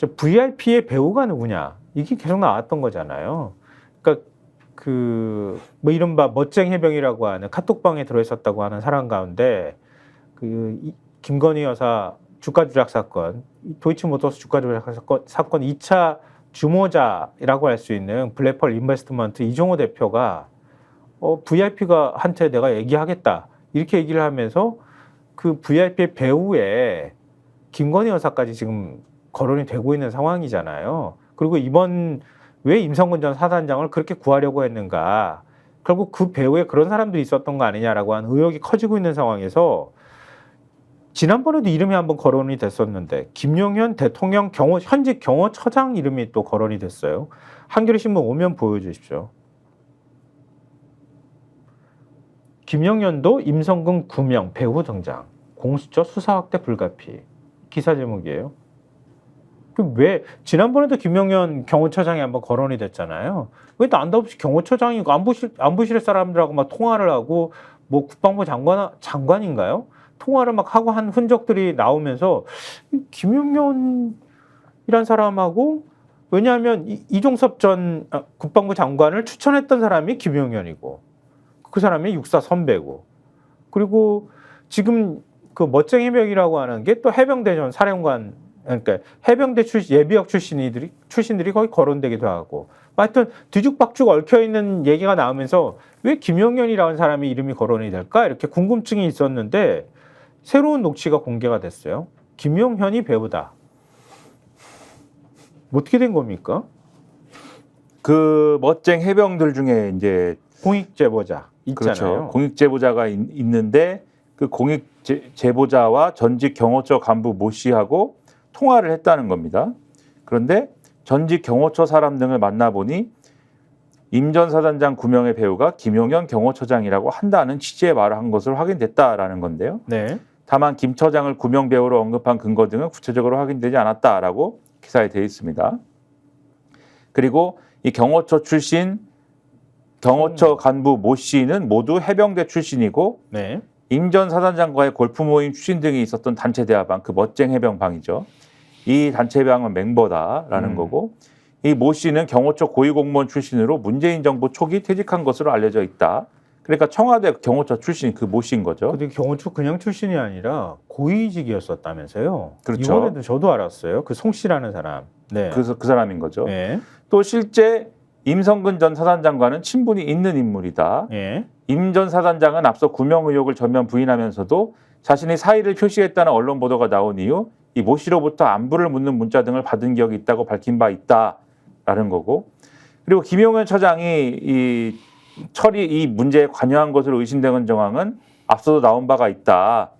VIP의 배우가 누구냐 이게 계속 나왔던 거잖아요. 그러니까 뭐 이른바 멋쟁 해병이라고 하는 카톡방에 들어있었다고 하는 사람 가운데 김건희 여사 주가 조작 사건, 도이치모터스 주가 조작 사건 2차 주모자라고 할 수 있는 블랙펄 인베스트먼트 이종호 대표가 VIP가 한테 내가 얘기하겠다 이렇게 얘기를 하면서 그 VIP의 배우에 김건희 여사까지 지금 거론이 되고 있는 상황이잖아요. 그리고 이번 왜 임성근 전 사단장을 그렇게 구하려고 했는가? 결국 그 배우에 그런 사람들이 있었던 거 아니냐라고 하는 의혹이 커지고 있는 상황에서 지난번에도 이름이 한번 거론이 됐었는데 김용현 대통령 현직 경호처장 이름이 또 거론이 됐어요. 한겨레신문 오면 보여주십시오. 김용현도 임성근 구명 배우 등장. 공수처 수사 확대 불가피. 기사 제목이에요. 왜 지난번에도 김용현 경호처장이 한번 거론이 됐잖아요. 왜 난데없이 경호처장이 안보실 사람들하고 막 통화를 하고 뭐 국방부 장관인가요? 통화를 막 하고 한 흔적들이 나오면서 김용현이란 사람하고 왜냐하면 이종섭 전 국방부 장관을 추천했던 사람이 김용현이고 그 사람이 육사 선배고 그리고 지금 그 멋쟁이 해병이라고 하는 게 또 해병대 전 사령관 그러니까 해병대 예비역 출신들이 거의 거론되기도 하고 하여튼 뒤죽박죽 얽혀있는 얘기가 나오면서 왜 김용현이라는 사람이 이름이 거론이 될까 이렇게 궁금증이 있었는데 새로운 녹취가 공개가 됐어요. 김용현이 배우다. 어떻게 된 겁니까? 그 멋쟁 해병들 중에 이제 공익 제보자 있잖아요. 그렇죠. 공익 제보자가 있는데 그 공익 제보자와 전직 경호처 간부 모 씨하고 통화를 했다는 겁니다. 그런데 전직 경호처 사람 등을 만나보니 임 전 사단장 구명의 배우가 김용현 경호처장이라고 한다는 취지의 말을 한 것으로 확인됐다라는 건데요. 네. 다만 김 처장을 구명 배우로 언급한 근거 등은 구체적으로 확인되지 않았다라고 기사에 되어 있습니다. 그리고 이 경호처 간부 모 씨는 모두 해병대 출신이고 네. 임 전 사단장과의 골프 모임 출신 등이 있었던 단체 대화방, 그 멋쟁 해병방이죠. 이 단체 대화방은 멤버다라는 거고 이 모 씨는 경호처 고위공무원 출신으로 문재인 정부 초기 퇴직한 것으로 알려져 있다. 그러니까 청와대 경호처 출신 그 모 씨인 거죠. 근데 경호처 그냥 출신이 아니라 고위직이었었다면서요. 그렇죠. 이번에도 저도 알았어요. 그 송 씨라는 사람. 네. 그 사람인 거죠. 네. 또 실제 임성근 전 사단장과는 친분이 있는 인물이다. 네. 임 전 사단장은 앞서 구명 의혹을 전면 부인하면서도 자신이 사의를 표시했다는 언론 보도가 나온 이후 이 모 씨로부터 안부를 묻는 문자 등을 받은 기억이 있다고 밝힌 바 있다라는 거고 그리고 김용현 처장이 이 문제에 관여한 것으로 의심되는 정황은 앞서도 나온 바가 있다.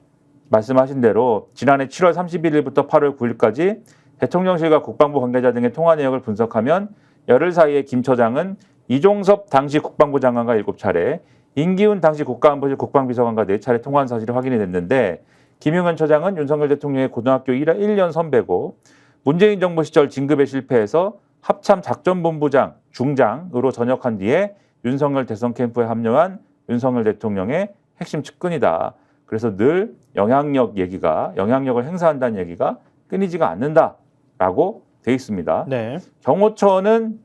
말씀하신 대로 지난해 7월 31일부터 8월 9일까지 대통령실과 국방부 관계자 등의 통화 내역을 분석하면 열흘 사이에 김 처장은 이종섭 당시 국방부 장관과 7차례, 임기훈 당시 국가안보실 국방비서관과 4차례 통화한 사실이 확인이 됐는데 김용현 처장은 윤석열 대통령의 고등학교 1년 선배고 문재인 정부 시절 진급에 실패해서 합참 작전본부장, 중장으로 전역한 뒤에 윤석열 대선 캠프에 합류한 윤석열 대통령의 핵심 측근이다. 그래서 늘 영향력을 행사한다는 얘기가 끊이지가 않는다라고 돼 있습니다. 네. 경호처는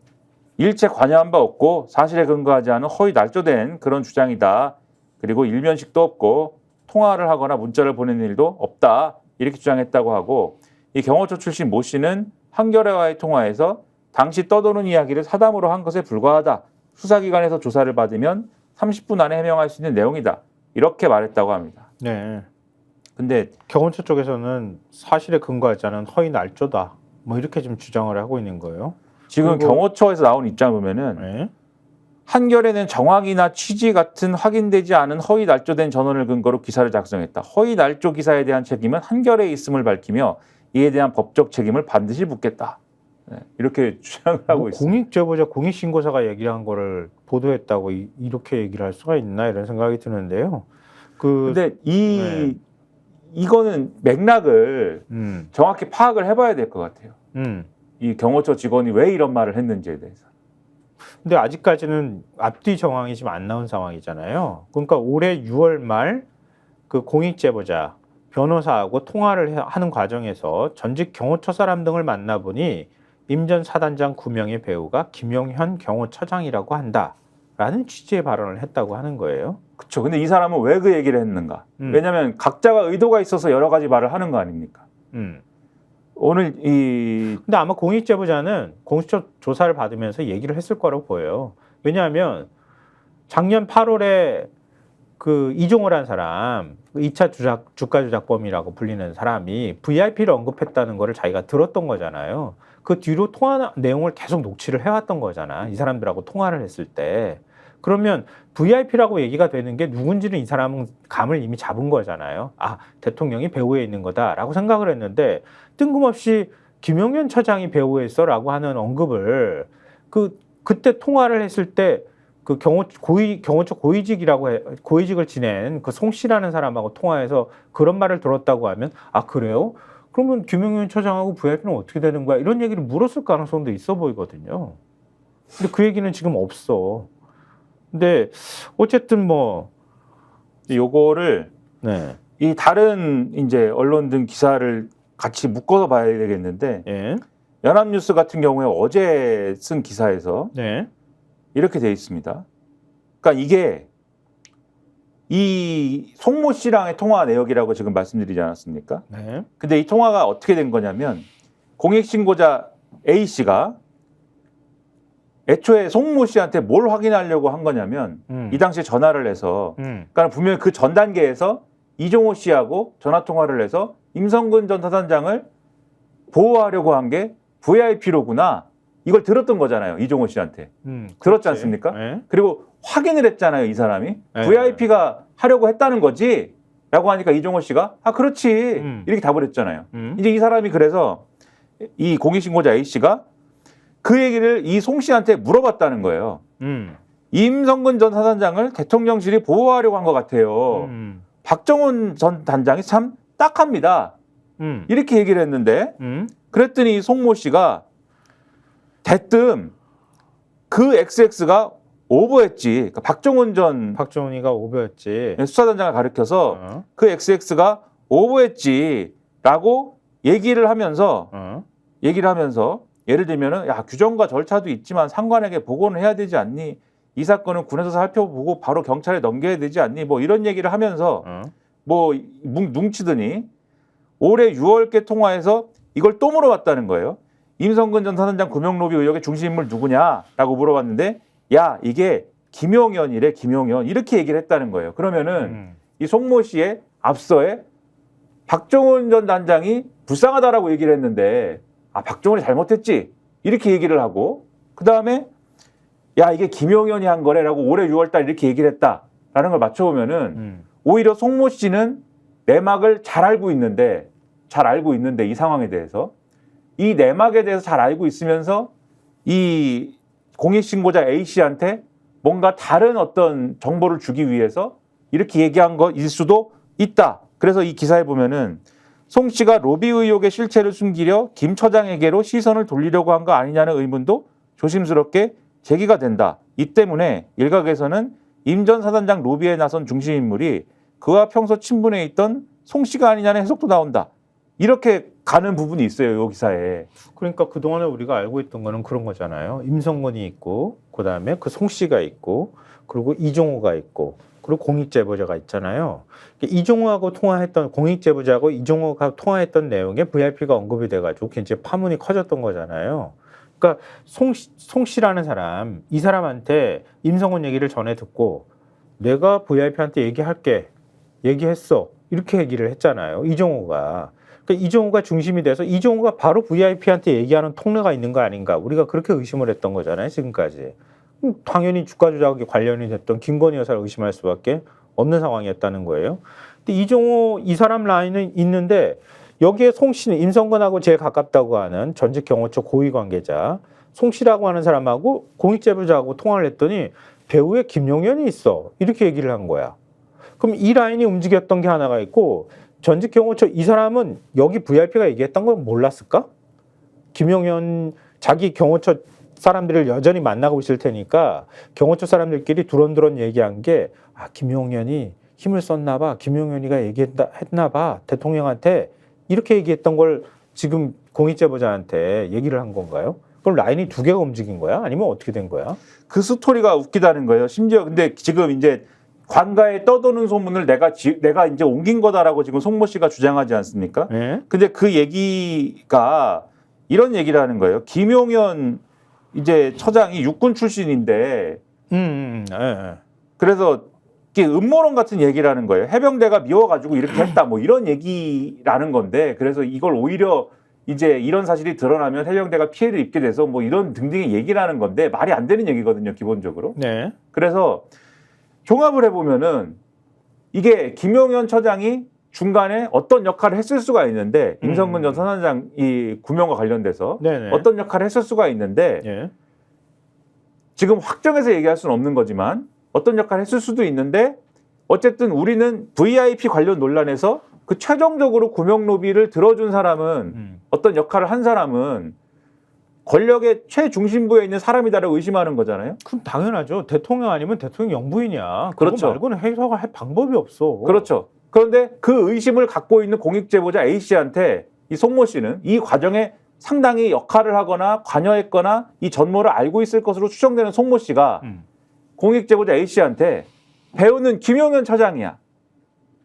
일체 관여한 바 없고 사실에 근거하지 않은 허위 날조된 그런 주장이다. 그리고 일면식도 없고 통화를 하거나 문자를 보내는 일도 없다. 이렇게 주장했다고 하고 이 경호처 출신 모 씨는 한겨레와의 통화에서 당시 떠도는 이야기를 사담으로 한 것에 불과하다. 수사기관에서 조사를 받으면 30분 안에 해명할 수 있는 내용이다. 이렇게 말했다고 합니다. 네. 근데 경호처 쪽에서는 사실에 근거하지 않은 허위 날조다. 뭐 이렇게 지금 주장을 하고 있는 거예요. 지금 그리고, 경호처에서 나온 입장을 보면은 네. 한겨레는 정황이나 취지 같은 확인되지 않은 허위 날조된 전원을 근거로 기사를 작성했다. 허위 날조 기사에 대한 책임은 한겨레에 있음을 밝히며 이에 대한 법적 책임을 반드시 묻겠다. 네, 이렇게 주장을 하고 있습니다. 공익제보자, 공익신고사가 얘기를 한 거를 보도했다고 이렇게 얘기를 할 수가 있나 이런 생각이 드는데요. 근데 이거는 맥락을 정확히 파악을 해봐야 될 것 같아요. 이 경호처 직원이 왜 이런 말을 했는지에 대해서. 근데 아직까지는 앞뒤 정황이 지금 안 나온 상황이잖아요. 그러니까 올해 6월 말 그 공익제보자 변호사하고 통화를 하는 과정에서 전직 경호처 사람 등을 만나보니 임 전 사단장 구명의 배우가 김용현 경호처장이라고 한다라는 취지의 발언을 했다고 하는 거예요. 그렇죠. 근데 이 사람은 왜 그 얘기를 했는가? 왜냐하면 각자가 의도가 있어서 여러 가지 말을 하는 거 아닙니까? 오늘 근데 아마 공익제보자는 공수처 조사를 받으면서 얘기를 했을 거라고 보여요. 왜냐하면 작년 8월에 그 이종호라는 사람, 2차 주가 조작범이라고 불리는 사람이 VIP를 언급했다는 거를 자기가 들었던 거잖아요. 그 뒤로 통화 내용을 계속 녹취를 해왔던 거잖아. 이 사람들하고 통화를 했을 때. 그러면 VIP라고 얘기가 되는 게 누군지는 이 사람은 감을 이미 잡은 거잖아요. 아, 대통령이 배후에 있는 거다라고 생각을 했는데 뜬금없이 김용현 처장이 배후에 있어라고 하는 언급을 그때 통화를 했을 때 그 경호처 고위직을 지낸 그 송 씨라는 사람하고 통화해서 그런 말을 들었다고 하면 아, 그래요? 그러면 김용현 처장하고 VIP는 어떻게 되는 거야? 이런 얘기를 물었을 가능성도 있어 보이거든요. 근데 그 얘기는 지금 없어. 근데 어쨌든 뭐 요거를 네. 이 다른 이제 언론 등 기사를 같이 묶어서 봐야 되겠는데 예. 연합뉴스 같은 경우에 어제 쓴 기사에서 네. 이렇게 돼 있습니다. 그러니까 이게 이 송모 씨랑의 통화 내역이라고 지금 말씀드리지 않았습니까? 네. 근데 이 통화가 어떻게 된 거냐면 공익신고자 A 씨가 애초에 송모 씨한테 뭘 확인하려고 한 거냐면 이 당시에 전화를 해서 그러니까 분명히 그 전 단계에서 이종호 씨하고 전화 통화를 해서 임성근 전 사단장을 보호하려고 한 게 VIP로구나. 이걸 들었던 거잖아요. 이종호 씨한테. 들었지 않습니까? 네. 그리고 확인을 했잖아요. 이 사람이. 네. VIP가 하려고 했다는 거지? 라고 하니까 이종호 씨가 아 그렇지. 이렇게 답을 했잖아요. 이제 이 사람이 그래서 이 공익신고자 A 씨가 그 얘기를 이 송 씨한테 물어봤다는 거예요. 임성근 전 사단장을 대통령실이 보호하려고 한 것 같아요. 박정훈 전 단장이 참 딱합니다. 이렇게 얘기를 했는데 그랬더니 송모 씨가 대뜸 그 XX가 오버했지. 그러니까 박정훈이가 오버였지. 수사단장을 가리켜서 그 XX가 오버했지라고 얘기를 하면서 예를 들면은 야 규정과 절차도 있지만 상관에게 보고는 해야 되지 않니? 이 사건은 군에서 살펴보고 바로 경찰에 넘겨야 되지 않니? 뭐 이런 얘기를 하면서 뭐 뭉치더니 올해 6월께 통화해서 이걸 또 물어봤다는 거예요. 임성근 전 사단장 구명로비 의혹의 중심 인물 누구냐라고 물어봤는데 야 이게 김용현이래. 김용현 이렇게 얘기를 했다는 거예요. 그러면은 이 송모 씨의 앞서에 박정훈 전 단장이 불쌍하다라고 얘기를 했는데 아 박정훈이 잘못했지 이렇게 얘기를 하고 그 다음에 야 이게 김용현이 한 거래라고 올해 6월달 이렇게 얘기를 했다라는 걸 맞춰보면은 오히려 송모 씨는 내막을 잘 알고 있는데 이 상황에 대해서 이 내막에 대해서 잘 알고 있으면서 이 공익신고자 A 씨한테 뭔가 다른 어떤 정보를 주기 위해서 이렇게 얘기한 것일 수도 있다. 그래서 이 기사에 보면은 송 씨가 로비 의혹의 실체를 숨기려 김 처장에게로 시선을 돌리려고 한 거 아니냐는 의문도 조심스럽게 제기가 된다. 이 때문에 일각에서는 임 전 사단장 로비에 나선 중심 인물이 그와 평소 친분해 있던 송 씨가 아니냐는 해석도 나온다. 이렇게 가는 부분이 있어요. 이 기사에. 그러니까 그동안에 우리가 알고 있던 거는 그런 거잖아요. 임성근이 있고 그다음에 그 송 씨가 있고 그리고 이종호가 있고 그리고 공익제보자가 있잖아요. 이종호하고 통화했던 공익제보자하고 이종호가 통화했던 내용에 VIP가 언급이 돼가지고 굉장히 파문이 커졌던 거잖아요. 그러니까 송 씨라는 사람, 이 사람한테 임성근 얘기를 전해 듣고 내가 VIP한테 얘기했어. 이렇게 얘기를 했잖아요. 이종호가. 그러니까 이종호가 중심이 돼서 이종호가 바로 VIP한테 얘기하는 통로가 있는 거 아닌가. 우리가 그렇게 의심을 했던 거잖아요. 지금까지. 당연히 주가 조작에 관련이 됐던 김건희 여사를 의심할 수밖에 없는 상황이었다는 거예요. 근데 이종호 이 사람 라인은 있는데 여기에 송 씨는 임성근하고 제일 가깝다고 하는 전직 경호처 고위 관계자 송 씨라고 하는 사람하고 공익제보자하고 통화를 했더니 배후에 김용현이 있어. 이렇게 얘기를 한 거야. 그럼 이 라인이 움직였던 게 하나가 있고 전직 경호처 이 사람은 여기 VIP가 얘기했던 건 몰랐을까? 김용현 자기 경호처 사람들을 여전히 만나고 있을 테니까 경호처 사람들끼리 두런두런 얘기한 게 아, 김용현이 힘을 썼나 봐. 김용현이가 했나 봐. 대통령한테 이렇게 얘기했던 걸 지금 공익제보자한테 얘기를 한 건가요? 그럼 라인이 두 개가 움직인 거야? 아니면 어떻게 된 거야? 그 스토리가 웃기다는 거예요. 심지어 근데 지금 이제 관가에 떠도는 소문을 내가 이제 옮긴 거다라고 지금 송모 씨가 주장하지 않습니까? 네? 근데 그 얘기가 이런 얘기를 하는 거예요. 김용현 이제 처장이 육군 출신인데 네. 그래서 이게 음모론 같은 얘기를 하는 거예요. 해병대가 미워가지고 이렇게 했다 뭐 이런 얘기라는 건데 그래서 이걸 오히려 이제 이런 사실이 드러나면 해병대가 피해를 입게 돼서 뭐 이런 등등의 얘기를 하는 건데 말이 안 되는 얘기거든요. 기본적으로. 네. 그래서 종합을 해보면은 이게 김용현 처장이 중간에 어떤 역할을 했을 수가 있는데 임성근 전 선안장 이 구명과 관련돼서 네네. 어떤 역할을 했을 수가 있는데 예. 지금 확정해서 얘기할 수는 없는 거지만 어떤 역할을 했을 수도 있는데 어쨌든 우리는 VIP 관련 논란에서 그 최종적으로 구명 로비를 들어준 사람은 어떤 역할을 한 사람은 권력의 최중심부에 있는 사람이다라고 의심하는 거잖아요. 그럼 당연하죠. 대통령 아니면 대통령 영부인이야. 그렇죠. 그거 말고는 해석을 할 방법이 없어. 그렇죠. 그런데 그 의심을 갖고 있는 공익제보자 A씨한테 이 송모 씨는 이 과정에 상당히 역할을 하거나 관여했거나 이 전모를 알고 있을 것으로 추정되는 송모 씨가 공익제보자 A씨한테 배우는 김용현 처장이야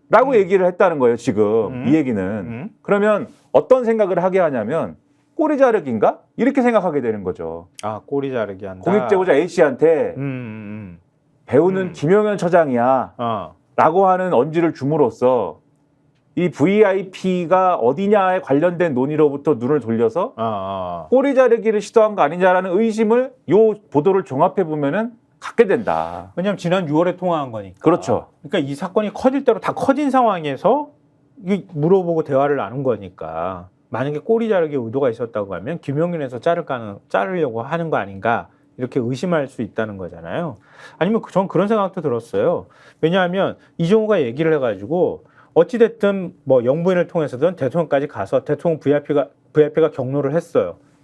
라고 얘기를 했다는 거예요. 지금 이 얘기는. 그러면 어떤 생각을 하게 하냐면 꼬리 자르기인가? 이렇게 생각하게 되는 거죠. 아, 꼬리 자르기 한다. 공익제보자 A씨한테 배우는 김용현 처장이야 라고 하는 언지를 줌으로써 이 VIP가 어디냐에 관련된 논의로부터 눈을 돌려서 꼬리 자르기를 시도한 거 아니냐라는 의심을 요 보도를 종합해 보면은 갖게 된다. 왜냐하면 지난 6월에 통화한 거니까. 그렇죠. 그러니까 이 사건이 커질 대로 다 커진 상황에서 이게 물어보고 대화를 나눈 거니까 만약에 꼬리 자르기 의도가 있었다고 하면 김용현에서 자르려고 하는 거 아닌가 이렇게 의심할 수 있다는 거잖아요. 아니면 전 그런 생각도 들었어요. 왜냐하면 이종호가 얘기를 해가지고 어찌됐든 뭐 영부인을 통해서든 대통령까지 가서 대통령 VIP가 경로를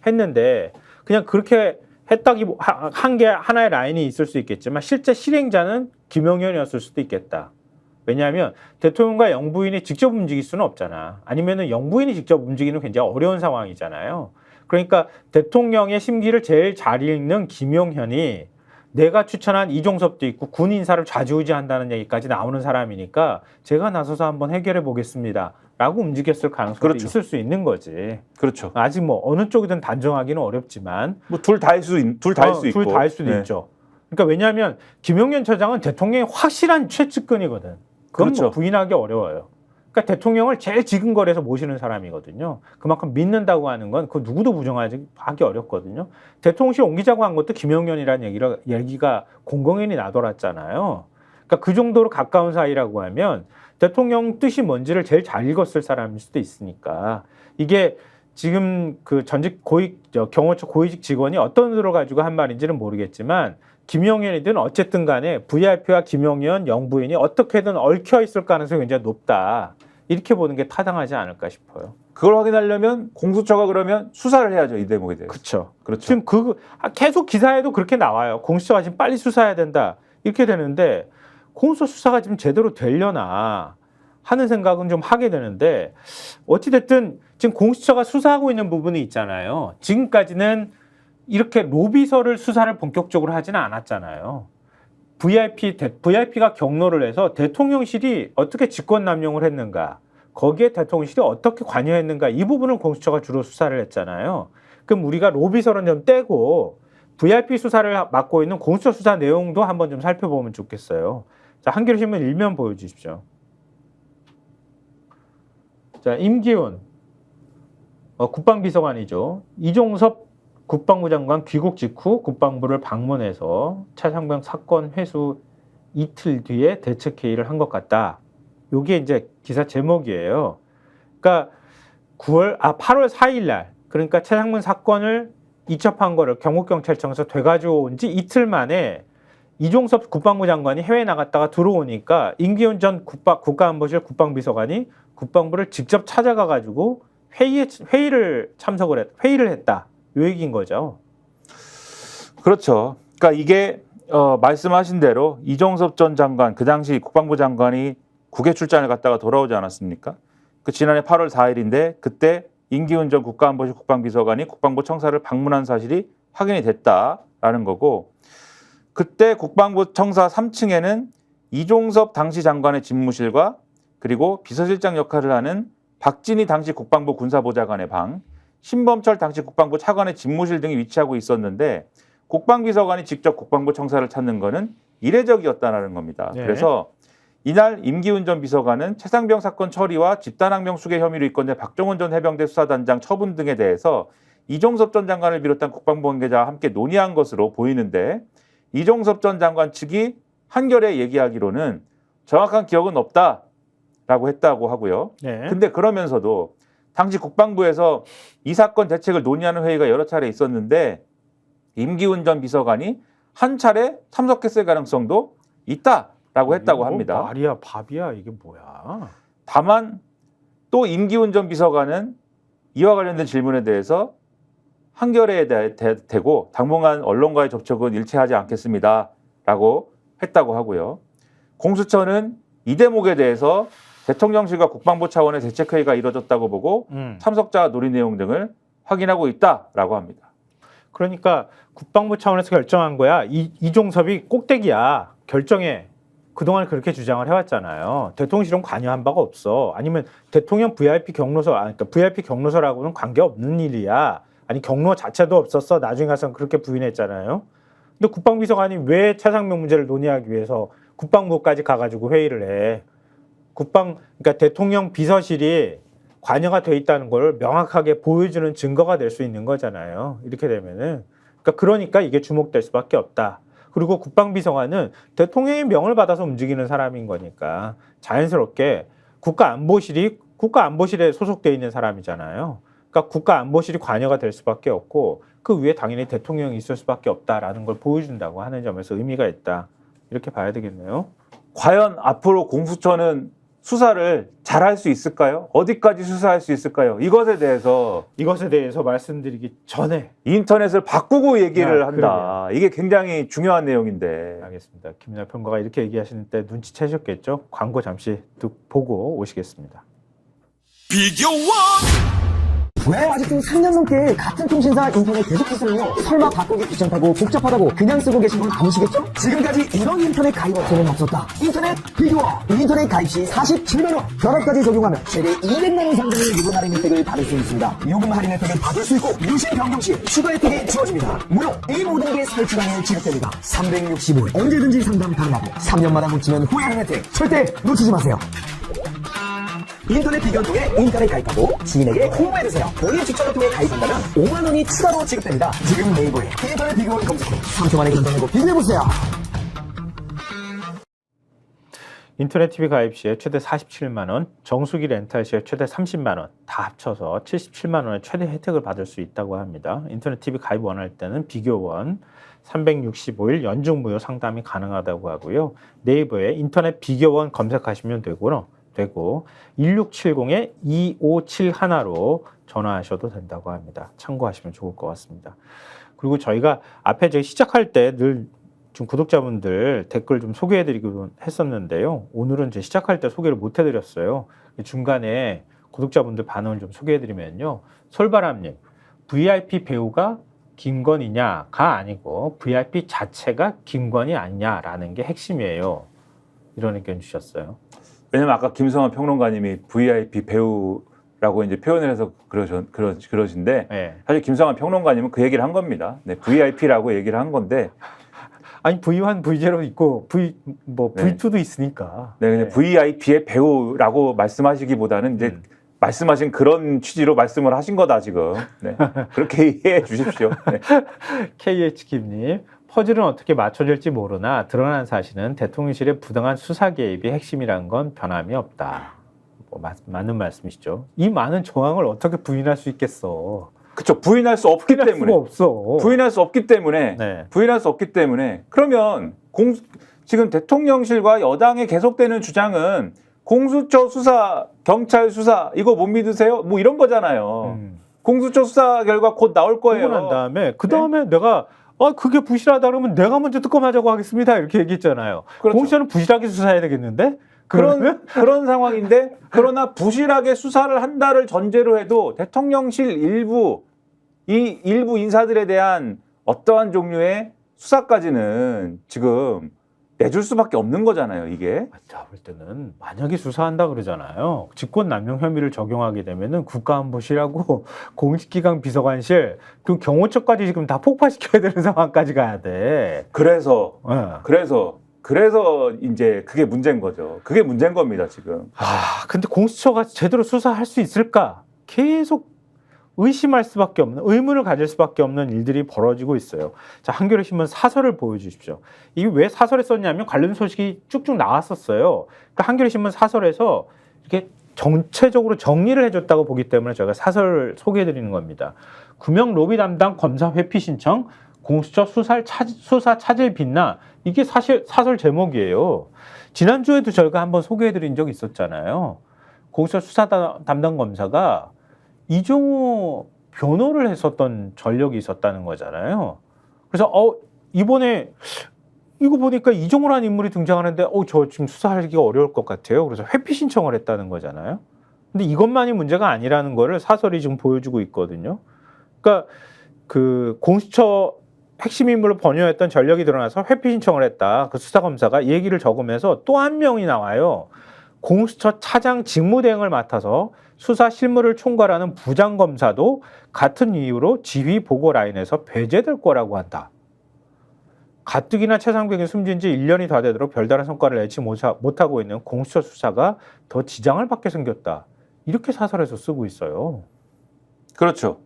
했는데 그냥 그렇게 했다기 한 게 하나의 라인이 있을 수 있겠지만 실제 실행자는 김용현이었을 수도 있겠다. 왜냐하면 대통령과 영부인이 직접 움직일 수는 없잖아. 아니면은 영부인이 직접 움직이는 굉장히 어려운 상황이잖아요. 그러니까 대통령의 심기를 제일 잘 읽는 김용현이 내가 추천한 이종섭도 있고 군 인사를 좌지우지한다는 얘기까지 나오는 사람이니까 제가 나서서 한번 해결해 보겠습니다. 라고 움직였을 가능성도 그렇죠. 있을 수 있는 거지. 그렇죠. 아직 뭐 어느 쪽이든 단정하기는 어렵지만 뭐 둘 다 할 수 있고 둘 다 할 수도 있죠. 그러니까 왜냐하면 김용현 처장은 대통령의 확실한 최측근이거든. 그건 그렇죠. 뭐 부인하기 어려워요. 그러니까 대통령을 제일 지근거리에서 모시는 사람이거든요. 그만큼 믿는다고 하는 건 그 누구도 부정하기 어렵거든요. 대통령실 옮기자고 한 것도 김용현이라는 얘기가 공공연히 나돌았잖아요. 그러니까 그 정도로 가까운 사이라고 하면 대통령 뜻이 뭔지를 제일 잘 읽었을 사람일 수도 있으니까 이게 지금 그 전직 경호처 고위직 직원이 어떤 의도를 가지고 한 말인지는 모르겠지만 김용현이든 어쨌든 간에 VIP와 김용현 영부인이 어떻게든 얽혀 있을 가능성이 굉장히 높다. 이렇게 보는 게 타당하지 않을까 싶어요. 그걸 확인하려면 공수처가 그러면 수사를 해야죠. 이 대목에 대해서. 그렇죠. 그렇죠. 지금 계속 기사에도 그렇게 나와요. 공수처가 지금 빨리 수사해야 된다. 이렇게 되는데 공수처 수사가 지금 제대로 되려나 하는 생각은 좀 하게 되는데 어찌됐든 지금 공수처가 수사하고 있는 부분이 있잖아요. 지금까지는 이렇게 로비서를 수사를 본격적으로 하지는 않았잖아요. VIP가 경로를 해서 대통령실이 어떻게 직권 남용을 했는가, 거기에 대통령실이 어떻게 관여했는가 이 부분을 공수처가 주로 수사를 했잖아요. 그럼 우리가 로비서는 좀 떼고 VIP 수사를 맡고 있는 공수처 수사 내용도 한번 좀 살펴보면 좋겠어요. 자, 한겨레신문 1면 보여주십시오. 자, 임기훈 국방비서관이죠. 이종섭 국방부 장관 귀국 직후 국방부를 방문해서 차상병 사건 회수 이틀 뒤에 대책회의를 한 것 같다. 이게 이제 기사 제목이에요. 그러니까 8월 4일 날, 그러니까 차상병 사건을 이첩한 거를 경북경찰청에서 돼가지고 온 지 이틀 만에 이종섭 국방부 장관이 해외 나갔다가 들어오니까 임기훈 전 국가안보실 국방비서관이 국방부를 직접 찾아가가지고 회의를 했다. 요 얘기인 거죠. 그렇죠. 그러니까 이게 말씀하신 대로 이종섭 전 장관, 그 당시 국방부 장관이 국외 출장을 갔다가 돌아오지 않았습니까? 그 지난해 8월 4일인데 그때 임기훈 전 국가안보실 국방비서관이 국방부 청사를 방문한 사실이 확인이 됐다라는 거고 그때 국방부 청사 3층에는 이종섭 당시 장관의 집무실과 그리고 비서실장 역할을 하는 박진희 당시 국방부 군사보좌관의 방, 신범철 당시 국방부 차관의 집무실 등이 위치하고 있었는데 국방비서관이 직접 국방부 청사를 찾는 것은 이례적이었다는 겁니다. 네. 그래서 이날 임기훈 전 비서관은 최상병 사건 처리와 집단항명 수괴 혐의로 입건된 박정훈 전 해병대 수사단장 처분 등에 대해서 이종섭 전 장관을 비롯한 국방부 관계자와 함께 논의한 것으로 보이는데 이종섭 전 장관 측이 한겨레 얘기하기로는 정확한 기억은 없다라고 했다고 하고요. 네. 근데 그러면서도 당시 국방부에서 이 사건 대책을 논의하는 회의가 여러 차례 있었는데 임기훈 전 비서관이 한 차례 참석했을 가능성도 있다라고 했다고 합니다. 말이야 밥이야 이게 뭐야? 다만 또 임기훈 전 비서관은 이와 관련된 질문에 대해서 한겨레에 대고 당분간 언론과의 접촉은 일체하지 않겠습니다라고 했다고 하고요. 공수처는 이 대목에 대해서 대통령실과 국방부 차원의 대책회의가 이뤄졌다고 보고 참석자 논의 내용 등을 확인하고 있다라고 합니다. 그러니까 국방부 차원에서 결정한 거야. 이종섭이 꼭대기야. 결정해. 그동안 그렇게 주장을 해왔잖아요. 대통령실은 관여한 바가 없어. 아니면 대통령 VIP 경로서, 그러니까 VIP 경로서라고는 관계없는 일이야. 아니 경로 자체도 없었어. 나중에 가서 그렇게 부인했잖아요. 근데 국방비서관이 왜 최상병 문제를 논의하기 위해서 국방부까지 가가지고 회의를 해. 그러니까 대통령 비서실이 관여가 돼 있다는 걸 명확하게 보여주는 증거가 될 수 있는 거잖아요. 이렇게 되면은. 그러니까 이게 주목될 수밖에 없다. 그리고 국방비서관은 대통령의 명을 받아서 움직이는 사람인 거니까 자연스럽게 국가안보실에 소속돼 있는 사람이잖아요. 그러니까 국가안보실이 관여가 될 수밖에 없고 그 위에 당연히 대통령이 있을 수밖에 없다라는 걸 보여준다고 하는 점에서 의미가 있다. 이렇게 봐야 되겠네요. 과연 앞으로 공수처는 수사를 잘할 수 있을까요? 어디까지 수사할 수 있을까요? 이것에 대해서 말씀드리기 전에 인터넷을 바꾸고 얘기를 한다. 그러게요. 이게 굉장히 중요한 내용인데. 알겠습니다. 김민하 평론가가 이렇게 얘기하시는 때 눈치채셨겠죠? 광고 잠시 보고 오시겠습니다. 왜 아직도 3년 넘게 같은 통신사 인터넷 계속해서요? 설마 바꾸기 귀찮다고 복잡하다고 그냥 쓰고 계신 건 아니시겠죠? 지금까지 이런 인터넷 가입 업체는 없었다. 인터넷 비교원. 인터넷 가입 시 47만 원. 결합까지 적용하면 최대 200만 원 상당의 요금 할인 혜택을 받을 수 있습니다. 요금 할인 혜택을 받을 수 있고 유심 변경 시 추가 혜택이 주어집니다. 무료 이 모든 게 설치당일 지급됩니다. 365일 언제든지 상담 가능하고 3년마다 묻히면 후회하는 혜택 절대 놓치지 마세요. 인터넷 비교원 통해 인터넷 가입하고 지인에게 홍보해주세요. 본인 추천을 통해 가입한다면 5만 원이 추가로 지급됩니다. 지금 네이버에 인터넷 비교원 검색해 3초 만에 견적내고 비교해보세요. 인터넷 TV 가입 시에 최대 47만 원, 정수기 렌탈 시에 최대 30만 원, 다 합쳐서 77만 원의 최대 혜택을 받을 수 있다고 합니다. 인터넷 TV 가입 원할 때는 비교원 365일 연중 무료 상담이 가능하다고 하고요. 네이버에 인터넷 비교원 검색하시면 되고 1670-2571로 전화하셔도 된다고 합니다. 참고하시면 좋을 것 같습니다. 그리고 저희가 앞에 시작할 때 늘 좀 구독자분들 댓글 좀 소개해드리기도 했었는데요. 오늘은 시작할 때 소개를 못 해드렸어요. 중간에 구독자분들 반응을 좀 소개해드리면요. 솔바람님, VIP 배우가 김건희냐가 아니고 VIP 자체가 김건희 아니냐라는 게 핵심이에요. 이런 의견 주셨어요. 왜냐면 아까 김성환 평론가님이 VIP 배우라고 이제 표현을 해서 그러신데 네. 사실 김성환 평론가님은 그 얘기를 한 겁니다. 네, VIP라고 얘기를 한 건데 아니 V1, V0 있고 V2도 있으니까. 네, 근데 VIP의 배우라고 말씀하시기보다는 이제 말씀하신 그런 취지로 말씀을 하신 거다 지금. 네. 그렇게 이해해 주십시오. 네. KH킴님, 퍼즐은 어떻게 맞춰질지 모르나 드러난 사실은 대통령실의 부당한 수사 개입이 핵심이란 건 변함이 없다. 맞는 말씀이시죠. 이 많은 정황을 어떻게 부인할 수 있겠어? 그렇죠. 부인할 수 없기 때문에. 수가 없어. 부인할 수 없기 때문에. 네. 부인할 수 없기 때문에. 그러면 지금 대통령실과 여당의 계속되는 주장은 공수처 수사, 경찰 수사 이거 못 믿으세요? 뭐 이런 거잖아요. 공수처 수사 결과 곧 나올 거예요. 그러고 난 다음에 내가 그게 부실하다 그러면 내가 먼저 특검하자고 하겠습니다. 이렇게 얘기했잖아요. 그렇죠. 공수처는 부실하게 수사해야 되겠는데 그런 상황인데 그러나 부실하게 수사를 한다를 전제로 해도 대통령실 일부 인사들에 대한 어떠한 종류의 수사까지는 지금 내줄 수밖에 없는 거잖아요, 이게. 제가 볼 때는 만약에 수사한다 그러잖아요. 직권남용 혐의를 적용하게 되면은 국가안보실하고 공식기관 비서관실 그 경호처까지 지금 다 폭파시켜야 되는 상황까지 가야 돼. 그래서 예. 이제 그게 문제인 거죠. 그게 문제인 겁니다, 지금. 근데 공수처가 제대로 수사할 수 있을까? 계속 의심할 수밖에 없는, 의문을 가질 수밖에 없는 일들이 벌어지고 있어요. 자, 한겨레 신문 사설을 보여주십시오. 이게 왜 사설에 썼냐면 관련 소식이 쭉쭉 나왔었어요. 그러니까 한겨레 신문 사설에서 이렇게 전체적으로 정리를 해줬다고 보기 때문에 제가 사설을 소개해드리는 겁니다. 구명 로비 담당 검사 회피 신청, 공수처 수사 차질 빛나. 이게 사실 사설 제목이에요. 지난주에도 저희가 한번 소개해드린 적이 있었잖아요. 공수처 수사 담당 검사가 이종호 변호를 했었던 전력이 있었다는 거잖아요. 그래서 이번에 이거 보니까 이종호라는 인물이 등장하는데 저 지금 수사하기가 어려울 것 같아요. 그래서 회피 신청을 했다는 거잖아요. 근데 이것만이 문제가 아니라는 거를 사설이 지금 보여주고 있거든요. 그러니까 그 공수처 핵심 인물을 번역했던 전력이 드러나서 회피 신청을 했다. 그 수사검사가 이 얘기를 적으면서 또 한 명이 나와요. 공수처 차장 직무대행을 맡아서 수사 실무를 총괄하는 부장검사도 같은 이유로 지휘 보고 라인에서 배제될 거라고 한다. 가뜩이나 최상병이 숨진 지 1년이 다 되도록 별다른 성과를 내지 못하고 있는 공수처 수사가 더 지장을 받게 생겼다. 이렇게 사설에서 쓰고 있어요. 그렇죠.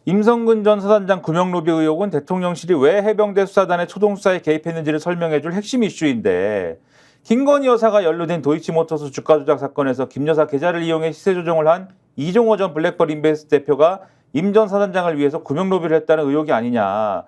임성근 전 사단장 구명로비 의혹은 대통령실이 왜 해병대 수사단의 초동수사에 개입했는지를 설명해줄 핵심 이슈인데 김건희 여사가 연루된 도이치모터스 주가 조작 사건에서 김 여사 계좌를 이용해 시세 조정을 한 이종호 전 블랙펄 인베스트 대표가 임 전 사단장을 위해서 구명로비를 했다는 의혹이 아니냐.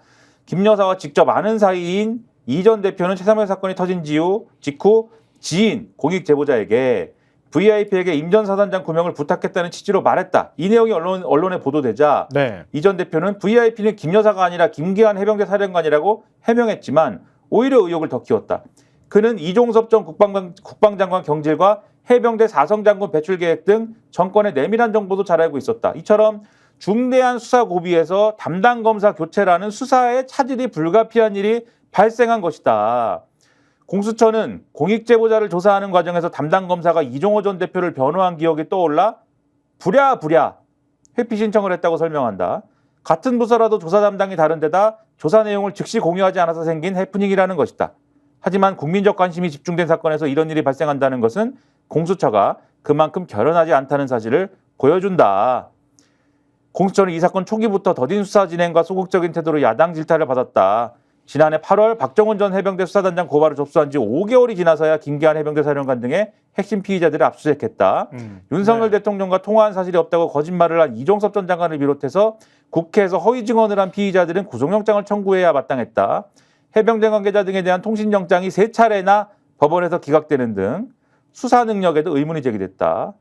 김 여사와 직접 아는 사이인 이 전 대표는 최상병 사건이 터진 직후 지인 공익 제보자에게 VIP에게 임 전 사단장 구명을 부탁했다는 취지로 말했다. 이 내용이 언론에 보도되자 이 전 대표는 VIP는 김 여사가 아니라 김기한 해병대 사령관이라고 해명했지만 오히려 의혹을 더 키웠다. 그는 이종섭 전 국방장관 경질과 해병대 사성장군 배출 계획 등 정권의 내밀한 정보도 잘 알고 있었다. 이처럼 중대한 수사 고비에서 담당 검사 교체라는 수사의 차질이 불가피한 일이 발생한 것이다. 공수처는 공익제보자를 조사하는 과정에서 담당 검사가 이종호 전 대표를 변호한 기억이 떠올라 부랴부랴 회피 신청을 했다고 설명한다. 같은 부서라도 조사 담당이 다른 데다 조사 내용을 즉시 공유하지 않아서 생긴 해프닝이라는 것이다. 하지만 국민적 관심이 집중된 사건에서 이런 일이 발생한다는 것은 공수처가 그만큼 결연하지 않다는 사실을 보여준다. 공수처는 이 사건 초기부터 더딘 수사 진행과 소극적인 태도로 야당 질타를 받았다. 지난해 8월 박정훈 전 해병대 수사단장 고발을 접수한 지 5개월이 지나서야 김기한 해병대 사령관 등의 핵심 피의자들을 압수수색했다. 윤석열 대통령과 통화한 사실이 없다고 거짓말을 한 이종섭 전 장관을 비롯해서 국회에서 허위 증언을 한 피의자들은 구속영장을 청구해야 마땅했다. 해병대 관계자 등에 대한 통신영장이 3차례나 법원에서 기각되는 등 수사 능력에도 의문이 제기됐다.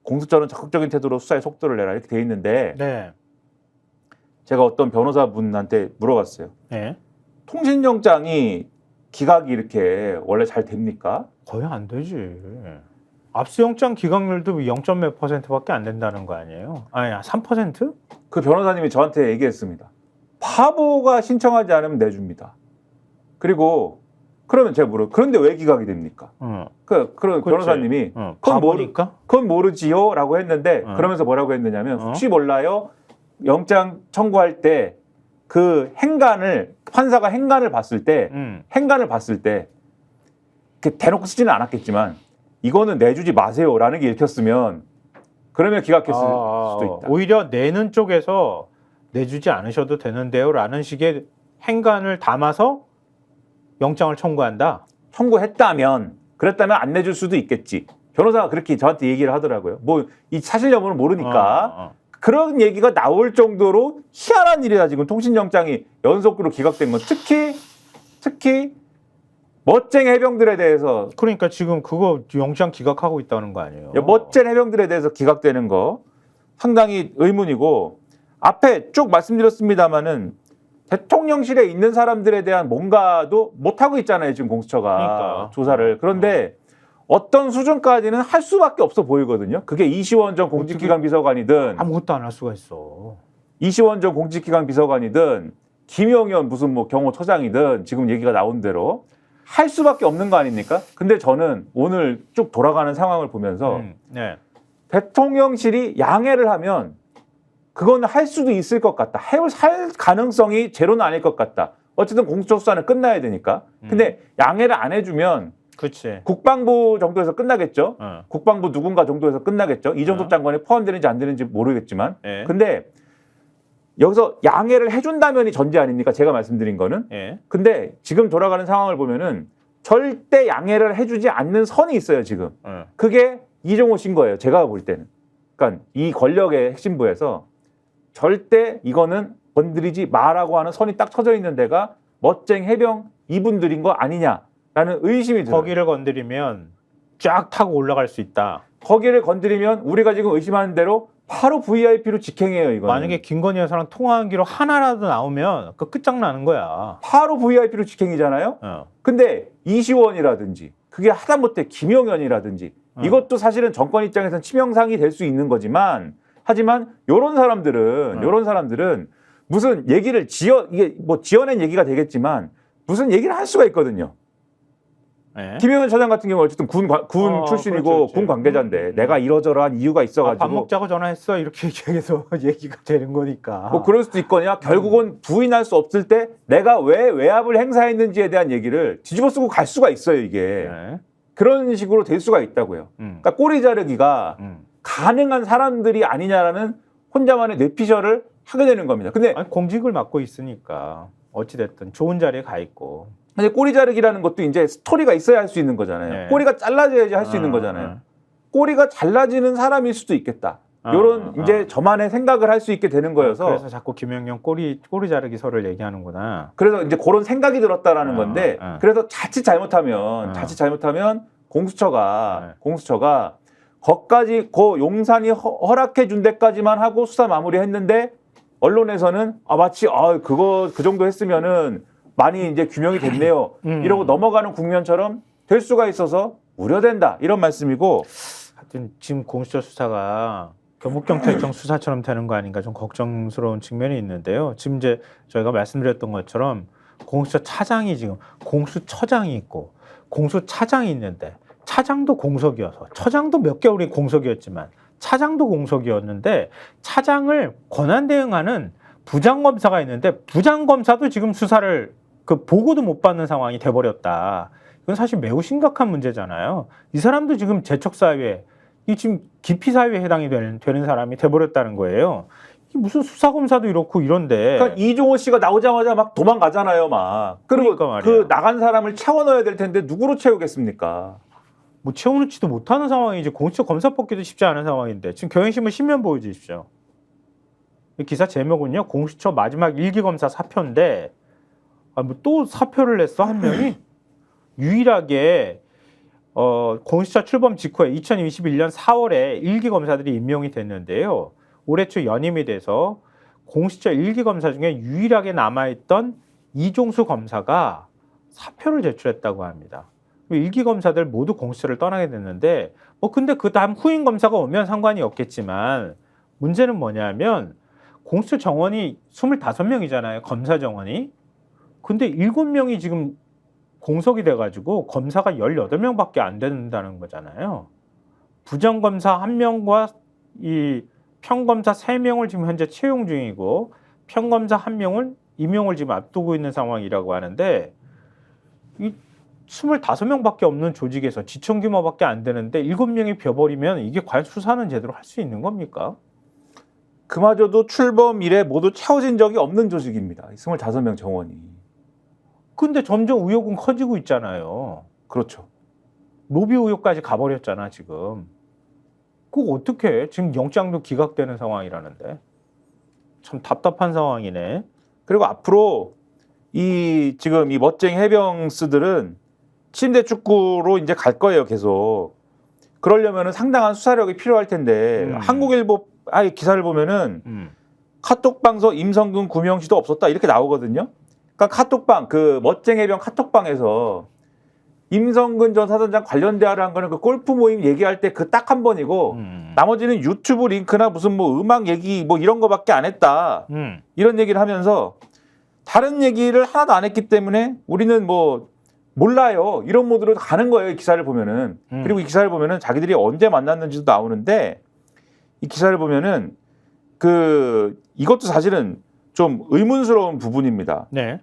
공수처는 적극적인 태도로 수사에 속도를 내라 이렇게 돼 있는데 제가 어떤 변호사분한테 물어봤어요. 통신영장이 기각이 이렇게 원래 잘 됩니까? 거의 안 되지. 압수영장 기각률도 0.몇 %밖에 안 된다는 거 아니에요? 아니, 3%? 그 변호사님이 저한테 얘기했습니다. 바보가 신청하지 않으면 내줍니다. 그리고 그러면 제가 그런데 왜 기각이 됩니까? 그런 변호사님이 그건 모르지요? 라고 했는데 그러면서 뭐라고 했느냐면 혹시 몰라요? 영장 청구할 때 그 행간을 판사가 행간을 봤을 때 대놓고 쓰지는 않았겠지만 이거는 내주지 마세요라는 게 읽혔으면 그러면 기각했을 수도 있다. 오히려 내는 쪽에서 내주지 않으셔도 되는데요라는 식의 행간을 담아서 영장을 청구한다. 그랬다면 안 내줄 수도 있겠지. 변호사가 그렇게 저한테 얘기를 하더라고요. 뭐 이 사실 여부는 모르니까. 그런 얘기가 나올 정도로 희한한 일이다. 지금 통신영장이 연속으로 기각된 건 특히 멋쟁이 해병들에 대해서 그러니까 지금 그거 영장 기각하고 있다는 거 아니에요? 멋쟁이 해병들에 대해서 기각되는 거 상당히 의문이고 앞에 쭉 말씀드렸습니다마는 대통령실에 있는 사람들에 대한 뭔가도 못하고 있잖아요. 지금 공수처가 그러니까. 조사를. 그런데 어떤 수준까지는 할 수밖에 없어 보이거든요. 그게 이시원 전 공직기강 비서관이든 아무것도 안 할 수가 있어. 이시원 전 공직기강 비서관이든 김용현 무슨 뭐 경호처장이든 지금 얘기가 나온 대로 할 수밖에 없는 거 아닙니까? 근데 저는 오늘 쭉 돌아가는 상황을 보면서 네. 대통령실이 양해를 하면 그건 할 수도 있을 것 같다. 할 가능성이 제로는 아닐 것 같다. 어쨌든 공수처 수사는 끝나야 되니까. 근데 양해를 안 해주면 그렇지. 국방부 정도에서 끝나겠죠. 어. 국방부 누군가 정도에서 끝나겠죠. 이정도 장관이 포함되는지 안 되는지 모르겠지만. 예. 근데 여기서 양해를 해준다면이 전제 아닙니까? 제가 말씀드린 거는. 예. 근데 지금 돌아가는 상황을 보면은 절대 양해를 해주지 않는 선이 있어요, 지금. 어. 그게 이종호 씨인 거예요, 제가 볼 때는. 그러니까 이 권력의 핵심부에서 절대 이거는 건드리지 마라고 하는 선이 딱 쳐져 있는 데가 멋쟁 해병 이분들인 거 아니냐라는 의심이 들어요. 거기를 건드리면 쫙 타고 올라갈 수 있다. 거기를 건드리면 우리가 지금 의심하는 대로 바로 VIP로 직행해요, 이거. 만약에 김건희 여사랑 통화한 기록 하나라도 나오면 그 끝장나는 거야. 바로 VIP로 직행이잖아요. 어. 근데 이시원이라든지 그게 하다못해 김용현이라든지 이것도 사실은 정권 입장에서는 치명상이 될 수 있는 거지만 하지만 요런 사람들은 무슨 얘기를 이게 뭐 지어낸 얘기가 되겠지만 무슨 얘기를 할 수가 있거든요. 예. 김용현 차장 같은 경우는 어쨌든 군 출신이고 그렇지. 군 관계자인데 내가 이러저러한 이유가 있어가지고 밥 먹자고 전화했어 이렇게 얘기해서 얘기가 되는 거니까. 뭐 그럴 수도 있거냐. 결국은 부인할 수 없을 때 내가 왜 외압을 행사했는지에 대한 얘기를 뒤집어 쓰고 갈 수가 있어요, 이게. 예. 그런 식으로 될 수가 있다고요. 그러니까 꼬리 자르기가 가능한 사람들이 아니냐라는 혼자만의 뇌피셜을 하게 되는 겁니다. 근데 아니, 공직을 맡고 있으니까 어찌됐든 좋은 자리에 가 있고. 근데 꼬리 자르기라는 것도 이제 스토리가 있어야 할 수 있는 거잖아요. 네. 꼬리가 잘라져야지 할 수 있는 거잖아요. 꼬리가 잘라지는 사람일 수도 있겠다. 이런 이제 저만의 생각을 할 수 있게 되는 거여서 그래서 자꾸 김영현 꼬리 자르기 설을 얘기하는구나. 그래서 이제 그런 생각이 들었다라는 건데 그래서 자칫 잘못하면 공수처가 거기까지 그 용산이 허락해 준 데까지만 하고 수사 마무리했는데 언론에서는 마치 그거 그 정도 했으면은 많이 이제 규명이 됐네요. 이러고 넘어가는 국면처럼 될 수가 있어서 우려된다. 이런 말씀이고 하여튼 지금 공수처 수사가 경북경찰청 수사처럼 되는 거 아닌가 좀 걱정스러운 측면이 있는데요. 지금 이제 저희가 말씀드렸던 것처럼 공수처 차장이 지금 공수처장이 있고 공수차장이 있는데 차장도 공석이어서 처장도 몇 개월이 공석이었지만 차장도 공석이었는데 차장을 권한 대응하는 부장검사가 있는데 부장검사도 지금 수사를 그 보고도 못 받는 상황이 돼버렸다. 이건 사실 매우 심각한 문제잖아요. 이 사람도 지금 재척사유에 이 지금 기피사유에 해당이 되는 사람이 돼버렸다는 거예요. 이 무슨 수사검사도 이렇고 이런데. 그러니까 이종호 씨가 나오자마자 막 도망가잖아요, 막. 그리고 그러니까 말이야. 그 나간 사람을 채워 넣어야 될 텐데 누구로 채우겠습니까? 뭐 채워놓지도 못하는 상황이지 공수처 검사 뽑기도 쉽지 않은 상황인데 지금 경향신문 신면 보여주십시오. 이 기사 제목은요. 공수처 마지막 1기 검사 사표인데 뭐 또 사표를 냈어 한 명이 유일하게 공수처 출범 직후에 2021년 4월에 1기 검사들이 임명이 됐는데요. 올해 초 연임이 돼서 공수처 1기 검사 중에 유일하게 남아있던 이종수 검사가 사표를 제출했다고 합니다. 1기 검사들 모두 공수처를 떠나게 됐는데 근데 그 다음 후임 검사가 오면 상관이 없겠지만 문제는 뭐냐면 공수처 정원이 25명이잖아요. 검사 정원이. 근데 7명이 지금 공석이 돼가지고 검사가 18명밖에 안 된다는 거잖아요. 부장검사 1명과 이 평검사 3명을 지금 현재 채용 중이고 평검사 1명을 임용을 지금 앞두고 있는 상황이라고 하는데 이 25명밖에 없는 조직에서 지청 규모밖에 안 되는데 7명이 비어버리면 이게 과연 수사는 제대로 할 수 있는 겁니까? 그마저도 출범 이래 모두 채워진 적이 없는 조직입니다. 25명 정원이. 근데 점점 의혹은 커지고 있잖아요. 그렇죠. 로비 의혹까지 가버렸잖아 지금. 그거 어떻게 해? 지금 영장도 기각되는 상황이라는데. 참 답답한 상황이네. 그리고 앞으로 지금 이 멋쟁이 해병스들은 침대 축구로 이제 갈 거예요, 계속. 그러려면 상당한 수사력이 필요할 텐데 한국일보 기사를 보면은 카톡방서 임성근 구명시도 없었다 이렇게 나오거든요. 그러니까 카톡방 그 멋쟁이 해병 카톡방에서 임성근 전 사단장 관련 대화를 한 거는 그 골프 모임 얘기할 때 그 딱 한 번이고 나머지는 유튜브 링크나 무슨 뭐 음악 얘기 뭐 이런 거밖에 안 했다. 이런 얘기를 하면서 다른 얘기를 하나도 안 했기 때문에 우리는 뭐 몰라요. 이런 모드로 가는 거예요. 이 기사를 보면은. 그리고 이 기사를 보면은 자기들이 언제 만났는지도 나오는데 이 기사를 보면은 이것도 사실은 좀 의문스러운 부분입니다. 네.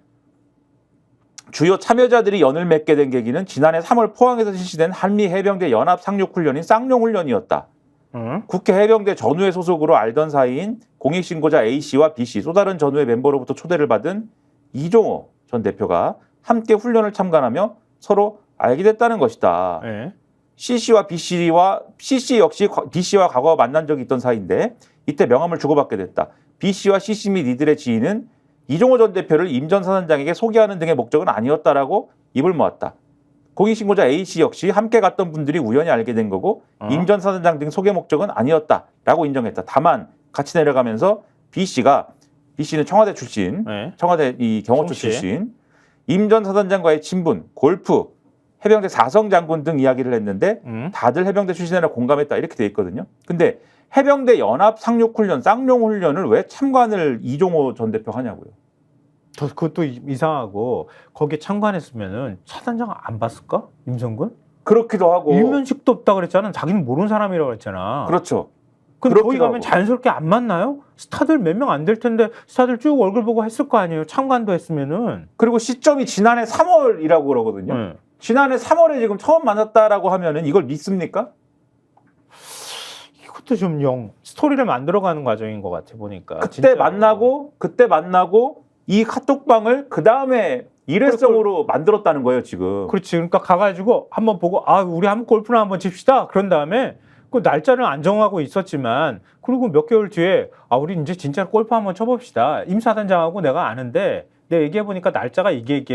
주요 참여자들이 연을 맺게 된 계기는 지난해 3월 포항에서 실시된 한미 해병대 연합 상륙훈련인 쌍용훈련이었다. 국회 해병대 전우회 소속으로 알던 사이인 공익신고자 A씨와 B씨 또 다른 전우회 멤버로부터 초대를 받은 이종호 전 대표가 함께 훈련을 참관하며 서로 알게 됐다는 것이다. 네. CC 역시 B씨와 과거 만난 적이 있던 사이인데 이때 명함을 주고받게 됐다. B씨와 CC 및 이들의 지인은 이종호 전 대표를 임 전 사단장에게 소개하는 등의 목적은 아니었다라고 입을 모았다. 공익신고자 A씨 역시 함께 갔던 분들이 우연히 알게 된 거고 임 전 사단장 등 소개 목적은 아니었다라고 인정했다. 다만 같이 내려가면서 B씨는 청와대 출신, 네. 청와대 이 경호처 총씨. 출신, 임 전 사단장과의 친분, 골프, 해병대 사성 장군 등 이야기를 했는데 다들 해병대 출신이라 공감했다 이렇게 돼 있거든요. 근데 해병대 연합 상륙훈련, 쌍용훈련을 왜 참관을 이종호 전 대표 하냐고요. 그것도 이상하고 거기에 참관했으면은 사단장 안 봤을까? 임성근? 그렇기도 하고. 일면식도 없다 그랬잖아. 자기는 모르는 사람이라고 그랬잖아. 그렇죠. 근데 거기 그렇기도 가면 하고. 자연스럽게 안 만나요? 스타들 몇 명 안 될 텐데 스타들 쭉 얼굴 보고 했을 거 아니에요. 참관도 했으면은. 그리고 시점이 지난해 3월이라고 그러거든요. 네. 지난해 3월에 지금 처음 만났다라고 하면은 이걸 믿습니까? 이것도 좀 스토리를 만들어가는 과정인 것 같아 보니까. 그때 진짜로. 만나고 이 카톡방을 그 다음에 일회성으로 만들었다는 거예요 지금. 그렇지. 그러니까 가가지고 한번 보고 우리 한번 골프나 한번 칩시다. 그런 다음에 그 날짜는 안 정하고 있었지만 그리고 몇 개월 뒤에 우리 이제 진짜 골프 한번 쳐봅시다. 임 사단장하고 내가 아는데 내가 얘기해 보니까 날짜가 이게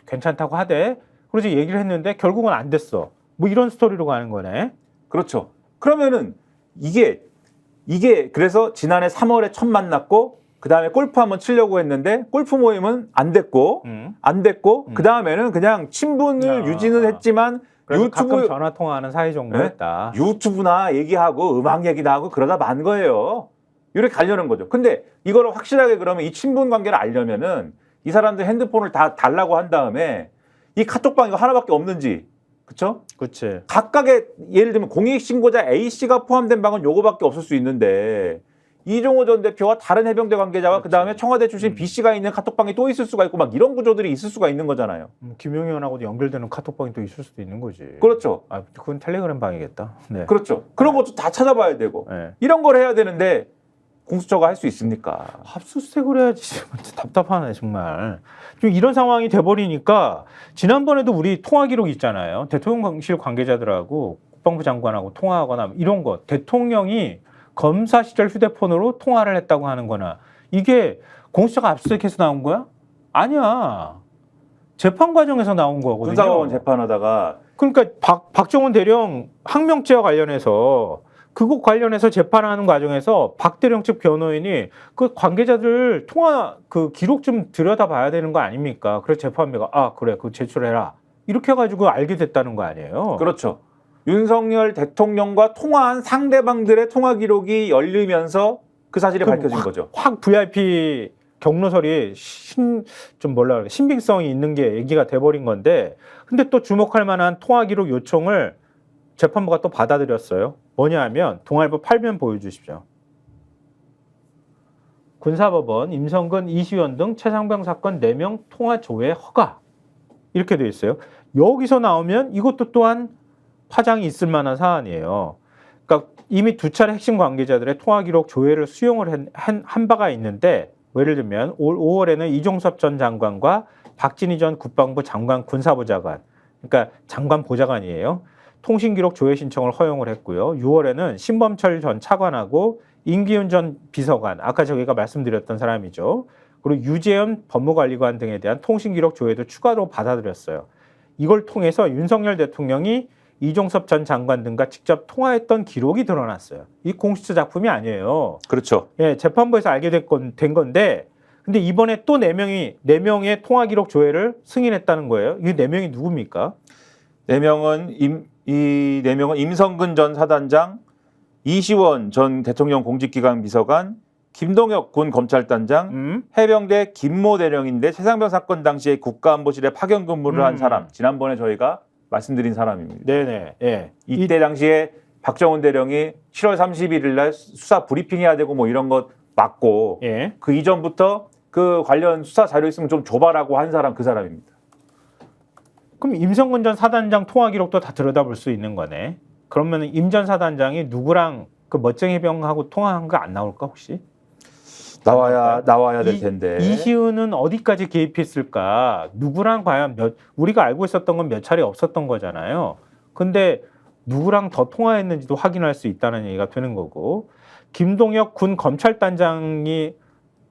괜찮다고 하대. 그래서 얘기를 했는데 결국은 안 됐어. 뭐 이런 스토리로 가는 거네. 그렇죠. 그러면은 이게 그래서 지난해 3월에 첫 만났고 그 다음에 골프 한번 치려고 했는데 골프 모임은 안 됐고 그 다음에는 그냥 친분을 유지는 했지만 그래서 가끔 전화 통화하는 사이 정도였다. 네? 유튜브나 얘기하고 음악 얘기나 하고 그러다 만 거예요. 이렇게 가려는 거죠. 근데 이거를 확실하게 그러면 이 친분 관계를 알려면은 이 사람들 핸드폰을 다 달라고 한 다음에 이 카톡방 이거 하나밖에 없는지, 그렇죠? 그렇지. 각각의 예를 들면 공익신고자 A씨가 포함된 방은 요거밖에 없을 수 있는데 이종호 전 대표와 다른 해병대 관계자와 그 다음에 청와대 출신 B씨가 있는 카톡방이 또 있을 수가 있고 막 이런 구조들이 있을 수가 있는 거잖아요. 김용현하고도 연결되는 카톡방이 또 있을 수도 있는 거지. 그렇죠. 그건 텔레그램 방이겠다. 네. 그렇죠. 그런 것도 다 찾아봐야 되고 네. 이런 걸 해야 되는데 공수처가 할 수 있습니까? 압수수색을 해야지. 진짜 답답하네 정말. 좀 이런 상황이 돼버리니까 지난번에도 우리 통화 기록 있잖아요. 대통령실 관계자들하고 국방부 장관하고 통화하거나 이런 거 대통령이 검사 시절 휴대폰으로 통화를 했다고 하는 거나 이게 공수처가 압수수색해서 나온 거야? 아니야. 재판 과정에서 나온 거거든요. 군사법원 재판하다가 그러니까 박정훈 대령 항명죄와 관련해서 그거 관련해서 재판하는 과정에서 박 대령 측 변호인이 그 관계자들 통화 그 기록 좀 들여다봐야 되는 거 아닙니까? 그래서 재판부가 그래 그거 제출해라 이렇게 해가지고 알게 됐다는 거 아니에요? 그렇죠. 윤석열 대통령과 통화한 상대방들의 통화 기록이 열리면서 그 사실이 밝혀진 거죠. 확 VIP 경로설이 신빙성이 있는 게 얘기가 돼버린 건데 근데 또 주목할 만한 통화 기록 요청을 재판부가 또 받아들였어요. 뭐냐 하면 동아일보 8면 보여주십시오. 군사법원 임성근 이시원 등 최상병 사건 4명 통화 조회 허가 이렇게 돼 있어요. 여기서 나오면 이것도 또한 파장이 있을 만한 사안이에요. 그러니까 이미 2차례 핵심 관계자들의 통화 기록 조회를 수용을 한 바가 있는데 예를 들면 올 5월에는 이종섭 전 장관과 박진희 전 국방부 장관 군사부 장관 그러니까 장관 보좌관이에요. 통신기록 조회 신청을 허용을 했고요. 6월에는 신범철 전 차관하고 임기훈 전 비서관, 아까 저희가 말씀드렸던 사람이죠. 그리고 유재현 법무관리관 등에 대한 통신기록 조회도 추가로 받아들였어요. 이걸 통해서 윤석열 대통령이 이종섭 전 장관 등과 직접 통화했던 기록이 드러났어요. 이 공수처 작품이 아니에요. 그렇죠. 예, 재판부에서 알게 된 건데, 근데 이번에 또 4명의 통화 기록 조회를 승인했다는 거예요. 이 4명이 누굽니까? 이 4명은 임성근 전 사단장, 이시원 전 대통령 공직기강 비서관, 김동혁 군 검찰단장, 해병대 김모 대령인데 최상병 사건 당시에 국가안보실에 파견 근무를 한 사람. 지난번에 저희가 말씀드린 사람입니다. 네네. 예. 이때 당시에 박정훈 대령이 7월 31일 날 수사 브리핑해야 되고 뭐 이런 것 맞고 예. 그 이전부터 그 관련 수사 자료 있으면 좀 줘봐라고 한 사람 그 사람입니다. 그럼 임성근 전 사단장 통화 기록도 다 들여다볼 수 있는 거네. 그러면 임 전 사단장이 누구랑 그 멋쟁이 해병하고 통화한 거 안 나올까 혹시? 나와야 될 텐데. 이희은은 어디까지 개입했을까? 누구랑 과연 우리가 알고 있었던 건 몇 차례 없었던 거잖아요. 근데 누구랑 더 통화했는지도 확인할 수 있다는 얘기가 되는 거고, 김동혁 군 검찰단장이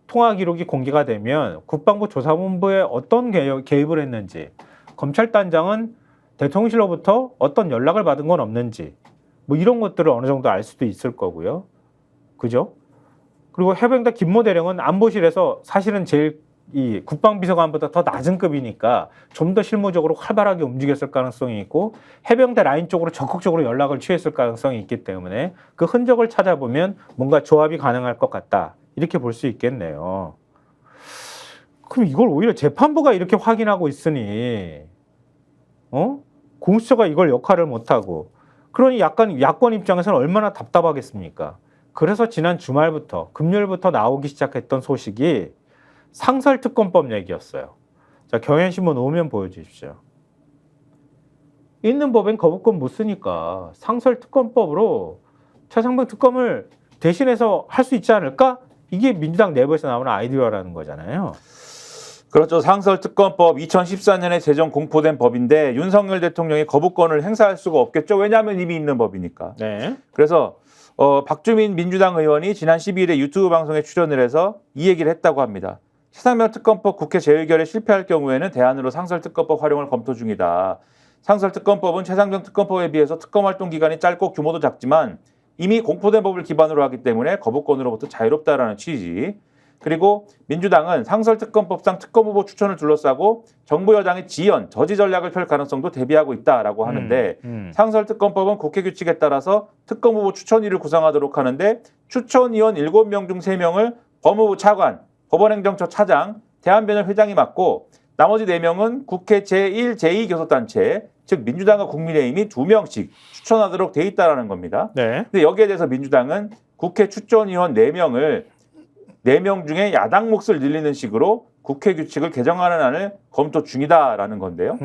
통화 기록이 공개가 되면 국방부 조사본부에 어떤 개입을 했는지, 검찰단장은 대통령실로부터 어떤 연락을 받은 건 없는지, 뭐 이런 것들을 어느 정도 알 수도 있을 거고요. 그죠? 그리고 해병대 김모 대령은 안보실에서 사실은 제일 이 국방비서관보다 더 낮은 급이니까 좀 더 실무적으로 활발하게 움직였을 가능성이 있고, 해병대 라인 쪽으로 적극적으로 연락을 취했을 가능성이 있기 때문에 그 흔적을 찾아보면 뭔가 조합이 가능할 것 같다, 이렇게 볼 수 있겠네요. 그럼 이걸 오히려 재판부가 이렇게 확인하고 있으니 공수처가 이걸 역할을 못하고, 그러니 약간 야권 입장에서는 얼마나 답답하겠습니까? 그래서 지난 주말부터 금요일부터 나오기 시작했던 소식이 상설특검법 얘기였어요. 자, 경향신문 오면 보여주십시오. 있는 법엔 거부권 못 쓰니까 상설특검법으로 최상병 특검을 대신해서 할 수 있지 않을까? 이게 민주당 내부에서 나오는 아이디어라는 거잖아요. 그렇죠. 상설특검법 2014년에 제정 공포된 법인데 윤석열 대통령이 거부권을 행사할 수가 없겠죠. 왜냐하면 이미 있는 법이니까. 네. 그래서 박주민 민주당 의원이 지난 12일에 유튜브 방송에 출연을 해서 이 얘기를 했다고 합니다. 최상병 특검법 국회 재의결에 실패할 경우에는 대안으로 상설특검법 활용을 검토 중이다. 상설특검법은 최상병 특검법에 비해서 특검 활동 기간이 짧고 규모도 작지만 이미 공포된 법을 기반으로 하기 때문에 거부권으로부터 자유롭다라는 취지. 그리고 민주당은 상설특검법상 특검 후보 추천을 둘러싸고 정부 여당의 지연, 저지 전략을 펼 가능성도 대비하고 있다라고 하는데 상설특검법은 국회 규칙에 따라서 특검 후보 추천위를 구성하도록 하는데 추천위원 7명 중 3명을 법무부 차관, 법원행정처 차장, 대한변협회장이 맡고 나머지 4명은 국회 제1, 제2교섭단체, 즉 민주당과 국민의힘이 2명씩 추천하도록 돼 있다는 겁니다. 네. 근데 여기에 대해서 민주당은 국회 추천위원 4명 중에 야당 몫을 늘리는 식으로 국회 규칙을 개정하는 안을 검토 중이다라는 건데요.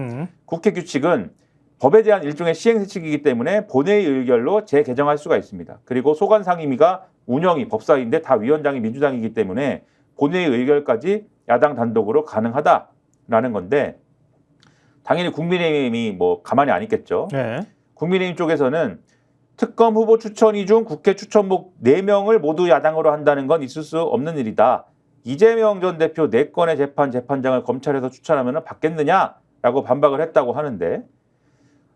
국회 규칙은 법에 대한 일종의 시행세칙이기 때문에 본회의 의결로 재개정할 수가 있습니다. 그리고 소관상임위가 운영이 법사위인데 다 위원장이 민주당이기 때문에 본회의 의결까지 야당 단독으로 가능하다라는 건데, 당연히 국민의힘이 뭐 가만히 안 있겠죠. 네. 국민의힘 쪽에서는 특검 후보 추천위 중 국회 추천목 4명을 모두 야당으로 한다는 건 있을 수 없는 일이다. 이재명 전 대표 4건의 재판장을 검찰에서 추천하면 받겠느냐라고 반박을 했다고 하는데,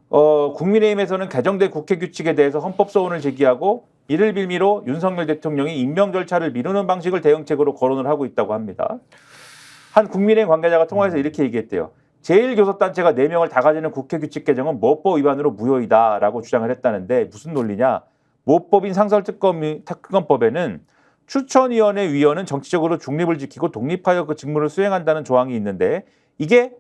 국민의힘에서는 개정된 국회 규칙에 대해서 헌법소원을 제기하고 이를 빌미로 윤석열 대통령이 임명 절차를 미루는 방식을 대응책으로 거론을 하고 있다고 합니다. 한 국민의힘 관계자가 통화해서 이렇게 얘기했대요. 제1교섭단체가 4명을 다 가지는 국회 규칙 개정은 모법 위반으로 무효이다라고 주장을 했다는데, 무슨 논리냐? 모법인 상설특검법에는 추천위원회 위원은 정치적으로 중립을 지키고 독립하여 그 직무를 수행한다는 조항이 있는데 이게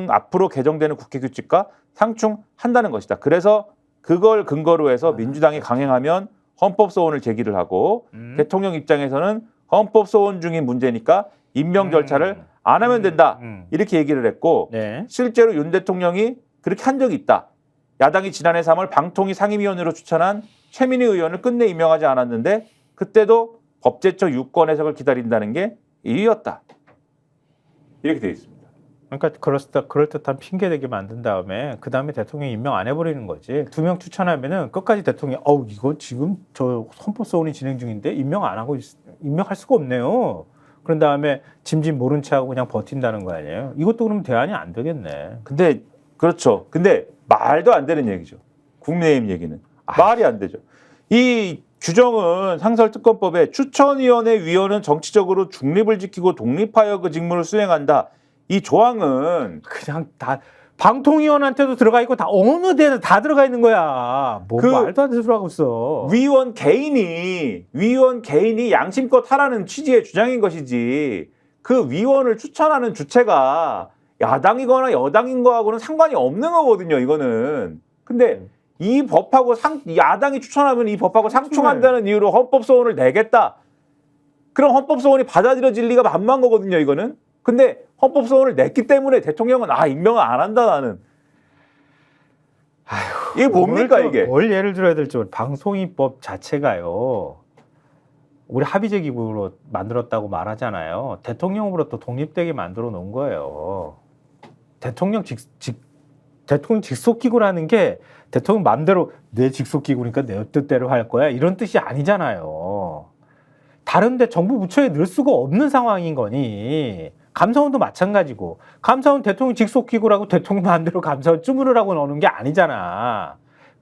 앞으로 개정되는 국회 규칙과 상충한다는 것이다. 그래서 그걸 근거로 해서 민주당이 강행하면 헌법소원을 제기를 하고 대통령 입장에서는 헌법소원 중인 문제니까 임명 절차를 안 하면 된다. 이렇게 얘기를 했고, 네. 실제로 윤 대통령이 그렇게 한 적이 있다. 야당이 지난해 3월 방통위 상임위원으로 추천한 최민희 의원을 끝내 임명하지 않았는데 그때도 법제처 유권 해석을 기다린다는 게 이유였다. 이렇게 되어 있습니다. 그러니까 그럴듯한 핑계대게 만든 다음에 그 다음에 대통령이 임명 안 해버리는 거지. 2명 추천하면은 끝까지 대통령이 이거 지금 저 헌법소원이 진행 중인데 임명할 수가 없네요. 그런 다음에 짐짓 모른 체하고 그냥 버틴다는 거 아니에요. 이것도 그러면 대안이 안 되겠네. 근데 그렇죠. 근데 말도 안 되는 얘기죠. 국민의힘 얘기는 말이 안 되죠. 이 규정은 상설특검법에 추천위원회 위원은 정치적으로 중립을 지키고 독립하여 그 직무를 수행한다. 이 조항은 그냥 다 방통위원한테도 들어가 있고 다 어느 데는 다 들어가 있는 거야. 뭐 그 말도 안 되는 소리 하고 있어. 위원 개인이 양심껏 하라는 취지의 주장인 것이지 그 위원을 추천하는 주체가 야당이거나 여당인 거하고는 상관이 없는 거거든요. 이거는. 근데 이 법하고 야당이 추천하면 이 법하고 상충한다는 이유로 헌법소원을 내겠다. 그럼 헌법소원이 받아들여질 리가 만무한 거거든요. 이거는. 근데 헌법소원을 냈기 때문에 대통령은 임명을 안 한다 나는. 이게 뭡니까 이게? 뭘 예를 들어야 될지 방송인법 자체가요. 우리 합의제 기구로 만들었다고 말하잖아요. 대통령으로부터 독립되게 만들어 놓은 거예요. 대통령 직속 기구라는 게 대통령 마음대로 내 직속 기구니까 내 뜻대로 할 거야 이런 뜻이 아니잖아요. 다른데 정부 부처에 넣을 수가 없는 상황인 거니. 감사원도 마찬가지고 감사원 대통령 직속 기구라고 대통령 마음대로 감사원 쭈무르라고 넣는 게 아니잖아.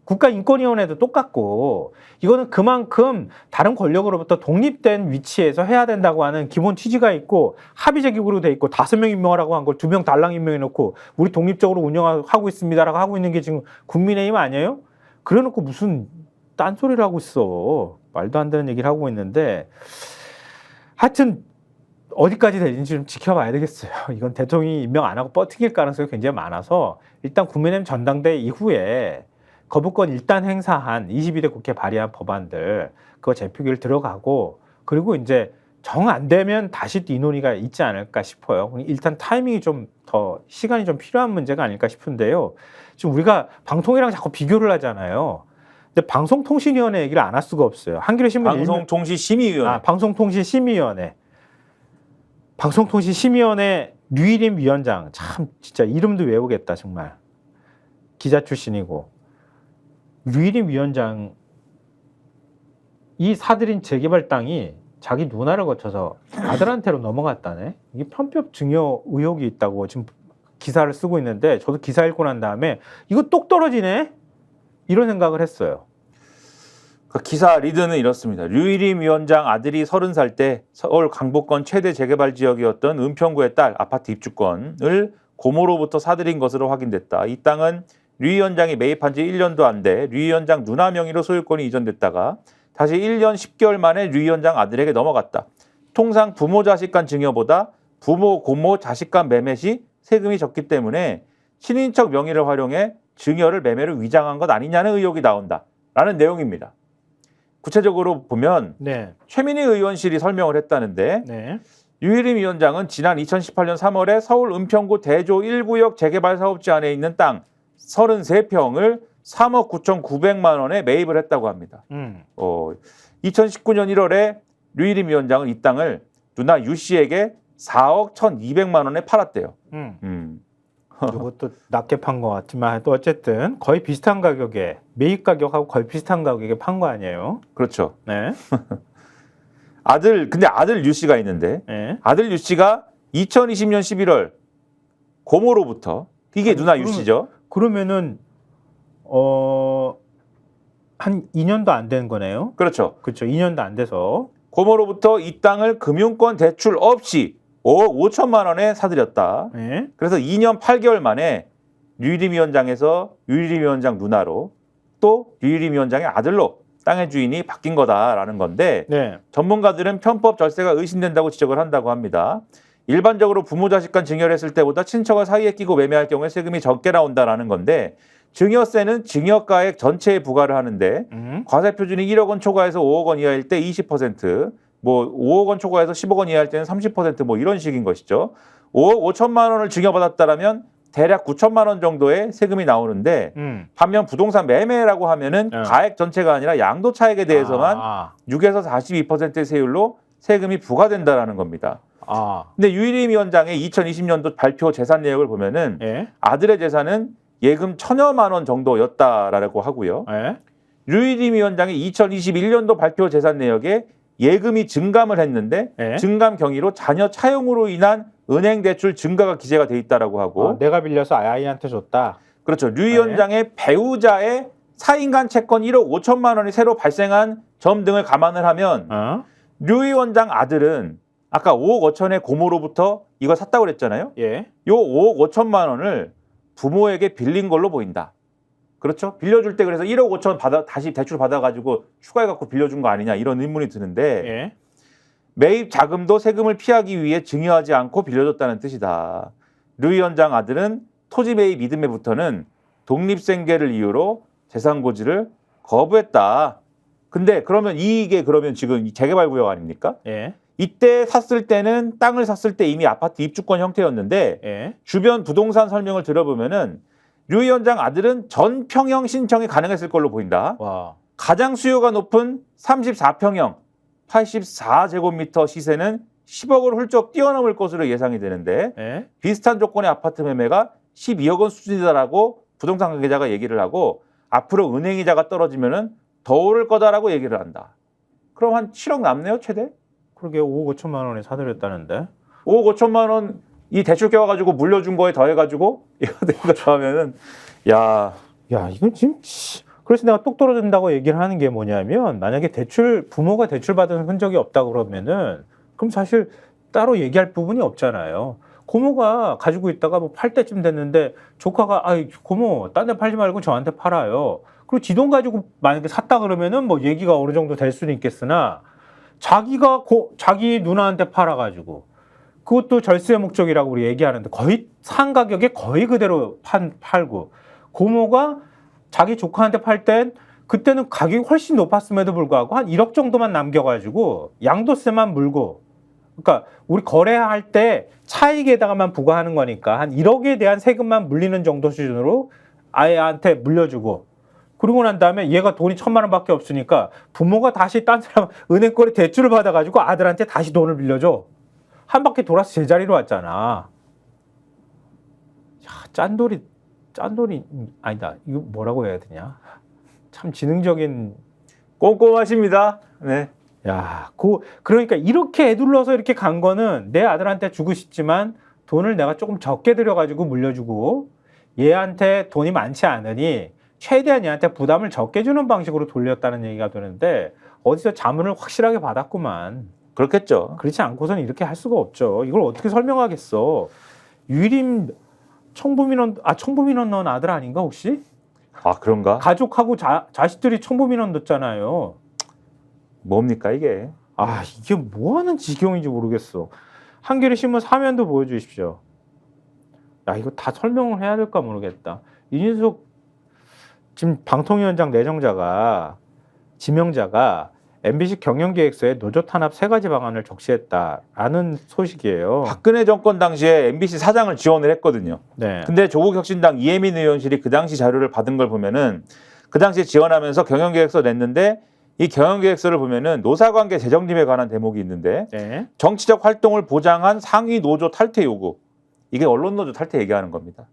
국가인권위원회도 똑같고 이거는 그만큼 다른 권력으로부터 독립된 위치에서 해야 된다고 하는 기본 취지가 있고 합의제 기구로 돼 있고 5명 임명하라고 한 걸 2명 달랑 임명해 놓고 우리 독립적으로 운영하고 있습니다라고 하고 있는 게 지금 국민의힘 아니에요? 그래 놓고 무슨 딴소리를 하고 있어. 말도 안 되는 얘기를 하고 있는데 하여튼 어디까지 되는지 좀 지켜봐야 되겠어요. 이건 대통령이 임명 안 하고 버티길 가능성이 굉장히 많아서 일단 국민의힘 전당대회 이후에 거부권 일단 행사한 22대 국회 발의한 법안들 그거 재표기를 들어가고 그리고 이제 정 안 되면 다시 이 논의가 있지 않을까 싶어요. 일단 타이밍이 좀 더 시간이 좀 필요한 문제가 아닐까 싶은데요. 지금 우리가 방통이랑 자꾸 비교를 하잖아요. 근데 방송통신위원회 얘기를 안 할 수가 없어요. 한겨레 신문 방송통신심의위원회. 방송통신심의위원회. 방송통신심의위원회 류일임 위원장 참 진짜 이름도 외우겠다 정말. 기자 출신이고 류일임 위원장 이 사들인 재개발 땅이 자기 누나를 거쳐서 아들한테로 넘어갔다네. 이게 편법 증여 의혹이 있다고 지금 기사를 쓰고 있는데 저도 기사 읽고 난 다음에 이거 똑 떨어지네 이런 생각을 했어요. 그 기사 리드는 이렇습니다. 류일임 위원장 아들이 30살 때 서울 강북권 최대 재개발 지역이었던 은평구의 딸 아파트 입주권을 고모로부터 사들인 것으로 확인됐다. 이 땅은 류 위원장이 매입한 지 1년도 안 돼 류 위원장 누나 명의로 소유권이 이전됐다가 다시 1년 10개월 만에 류 위원장 아들에게 넘어갔다. 통상 부모 자식 간 증여보다 부모 고모 자식 간 매매 시 세금이 적기 때문에 친인척 명의를 활용해 증여를 매매로 위장한 것 아니냐는 의혹이 나온다. 라는 내용입니다. 구체적으로 보면 네. 최민희 의원실이 설명을 했다는데 네. 류일임 위원장은 지난 2018년 3월에 서울 은평구 대조 1구역 재개발 사업지 안에 있는 땅 33평을 3억 9,900만 원에 매입을 했다고 합니다. 2019년 1월에 류일임 위원장은 이 땅을 누나 유 씨에게 4억 1,200만 원에 팔았대요. 이것도 낮게 판 것 같지만 또 어쨌든 거의 비슷한 가격에 매입 가격하고 거의 비슷한 가격에 판 거 아니에요? 그렇죠. 네. 근데 아들 유 씨가 있는데 네. 아들 유 씨가 2020년 11월 고모로부터 이게 누나 유 씨죠. 그러면은 한 2년도 안 된 거네요. 그렇죠. 그렇죠. 2년도 안 돼서 고모로부터 이 땅을 금융권 대출 없이 5억 5천만 원에 사들였다. 네. 그래서 2년 8개월 만에 류일임 위원장에서 류일임 위원장 누나로 또 류일임 위원장의 아들로 땅의 주인이 바뀐 거다라는 건데 네. 전문가들은 편법 절세가 의심된다고 지적을 한다고 합니다. 일반적으로 부모 자식 간 증여를 했을 때보다 친척을 사이에 끼고 매매할 경우에 세금이 적게 나온다라는 건데 증여세는 증여가액 전체에 부과를 하는데 과세 표준이 1억 원 초과해서 5억 원 이하일 때 20%, 뭐 5억 원 초과해서 10억 원 이하일 때는 30% 뭐 이런 식인 것이죠. 5억 5천만 원을 증여받았다라면 대략 9천만 원 정도의 세금이 나오는데 반면 부동산 매매라고 하면은 가액 전체가 아니라 양도 차익에 대해서만 6에서 42%의 세율로 세금이 부과된다라는 겁니다. 근데 류일임 위원장의 2020년도 발표 재산 내역을 보면은 예? 아들의 재산은 예금 1,000여만 원 정도였다라고 하고요. 예? 류일임 위원장의 2021년도 발표 재산 내역에 예금이 증감을 했는데 예? 증감 경위로 자녀 차용으로 인한 은행 대출 증가가 기재가 돼 있다라고 하고 내가 빌려서 아이한테 줬다. 그렇죠. 류 위원장의 배우자의 사인간 채권 1억 5천만 원이 새로 발생한 점 등을 감안을 하면 류 위원장 아들은 아까 5억 5천의 고모로부터 이거 샀다고 그랬잖아요. 예. 요 5억 5천만 원을 부모에게 빌린 걸로 보인다. 그렇죠? 빌려줄 때 그래서 1억 5천 다시 대출 받아가지고 추가해갖고 빌려준 거 아니냐 이런 의문이 드는데 예. 매입 자금도 세금을 피하기 위해 증여하지 않고 빌려줬다는 뜻이다. 류 위원장 아들은 토지 매입 이듬해부터는 독립생계를 이유로 재산 고지를 거부했다. 근데 그러면 이게 그러면 지금 재개발 구역 아닙니까? 예. 이때 샀을 때는 땅을 샀을 때 이미 아파트 입주권 형태였는데 예. 주변 부동산 설명을 들어보면은 류 위원장 아들은 전 평형 신청이 가능했을 걸로 보인다. 와. 가장 수요가 높은 34평형 84제곱미터 시세는 10억을 훌쩍 뛰어넘을 것으로 예상이 되는데 예. 비슷한 조건의 아파트 매매가 12억 원 수준이다라고 부동산 관계자가 얘기를 하고 앞으로 은행 이자가 떨어지면은 더 오를 거다라고 얘기를 한다. 그럼 한 7억 남네요, 최대? 그러게 5억 5천만 원에 사들였다는데. 5억 5천만 원 이 대출 껴가지고 물려준 거에 더해가지고 이거 된거 하면은 야 이건 지금 그래서 내가 똑 떨어진다고 얘기를 하는 게 뭐냐면 만약에 부모가 대출 받은 흔적이 없다 그러면은 그럼 사실 따로 얘기할 부분이 없잖아요. 고모가 가지고 있다가 뭐 팔 때쯤 됐는데 조카가 고모 딴 데 팔지 말고 저한테 팔아요. 그리고 지 돈 가지고 만약에 샀다 그러면은 뭐 얘기가 어느 정도 될 수는 있겠으나 자기가 자기 누나한테 팔아가지고 그것도 절세 목적이라고 우리 얘기하는데 거의 산 가격에 거의 그대로 팔고 고모가 자기 조카한테 팔 땐 그때는 가격이 훨씬 높았음에도 불구하고 한 1억 정도만 남겨가지고 양도세만 물고 그러니까 우리 거래할 때 차익에다가만 부과하는 거니까 한 1억에 대한 세금만 물리는 정도 수준으로 아이한테 물려주고 그러고 난 다음에 얘가 돈이 1,000만 원밖에 없으니까 부모가 다시 딴 사람 은행거래 대출을 받아가지고 아들한테 다시 돈을 빌려줘. 한 바퀴 돌아서 제자리로 왔잖아. 야, 짠돌이 아니다. 이거 뭐라고 해야 되냐? 참 지능적인 꼼꼼하십니다. 네. 야, 그러니까 이렇게 애둘러서 이렇게 간 거는 내 아들한테 주고 싶지만 돈을 내가 조금 적게 들여가지고 물려주고 얘한테 돈이 많지 않으니 최대한 얘한테 부담을 적게 주는 방식으로 돌렸다는 얘기가 되는데 어디서 자문을 확실하게 받았구만. 그렇겠죠. 그렇지 않고서는 이렇게 할 수가 없죠. 이걸 어떻게 설명하겠어. 유림 청부민원 넣은 아들 아닌가 혹시? 아 그런가? 가족하고 자식들이 청부민원 넣었잖아요. 뭡니까 이게? 이게 뭐 하는 지경인지 모르겠어. 한겨레 신문 사면도 보여주십시오. 이거 다 설명을 해야 될까 모르겠다. 이준석 지금 방통위원장 지명자가 MBC 경영기획서에 노조 탄압 3가지 방안을 적시했다라는 소식이에요. 박근혜 정권 당시에 MBC 사장을 지원을 했거든요. 네. 근데 조국혁신당 이혜민 의원실이 그 당시 자료를 받은 걸 보면은 그 당시에 지원하면서 경영계획서 냈는데 이 경영계획서를 보면은 노사관계 재정립에 관한 대목이 있는데 네. 정치적 활동을 보장한 상위 노조 탈퇴 요구. 이게 언론노조 탈퇴 얘기하는 겁니다.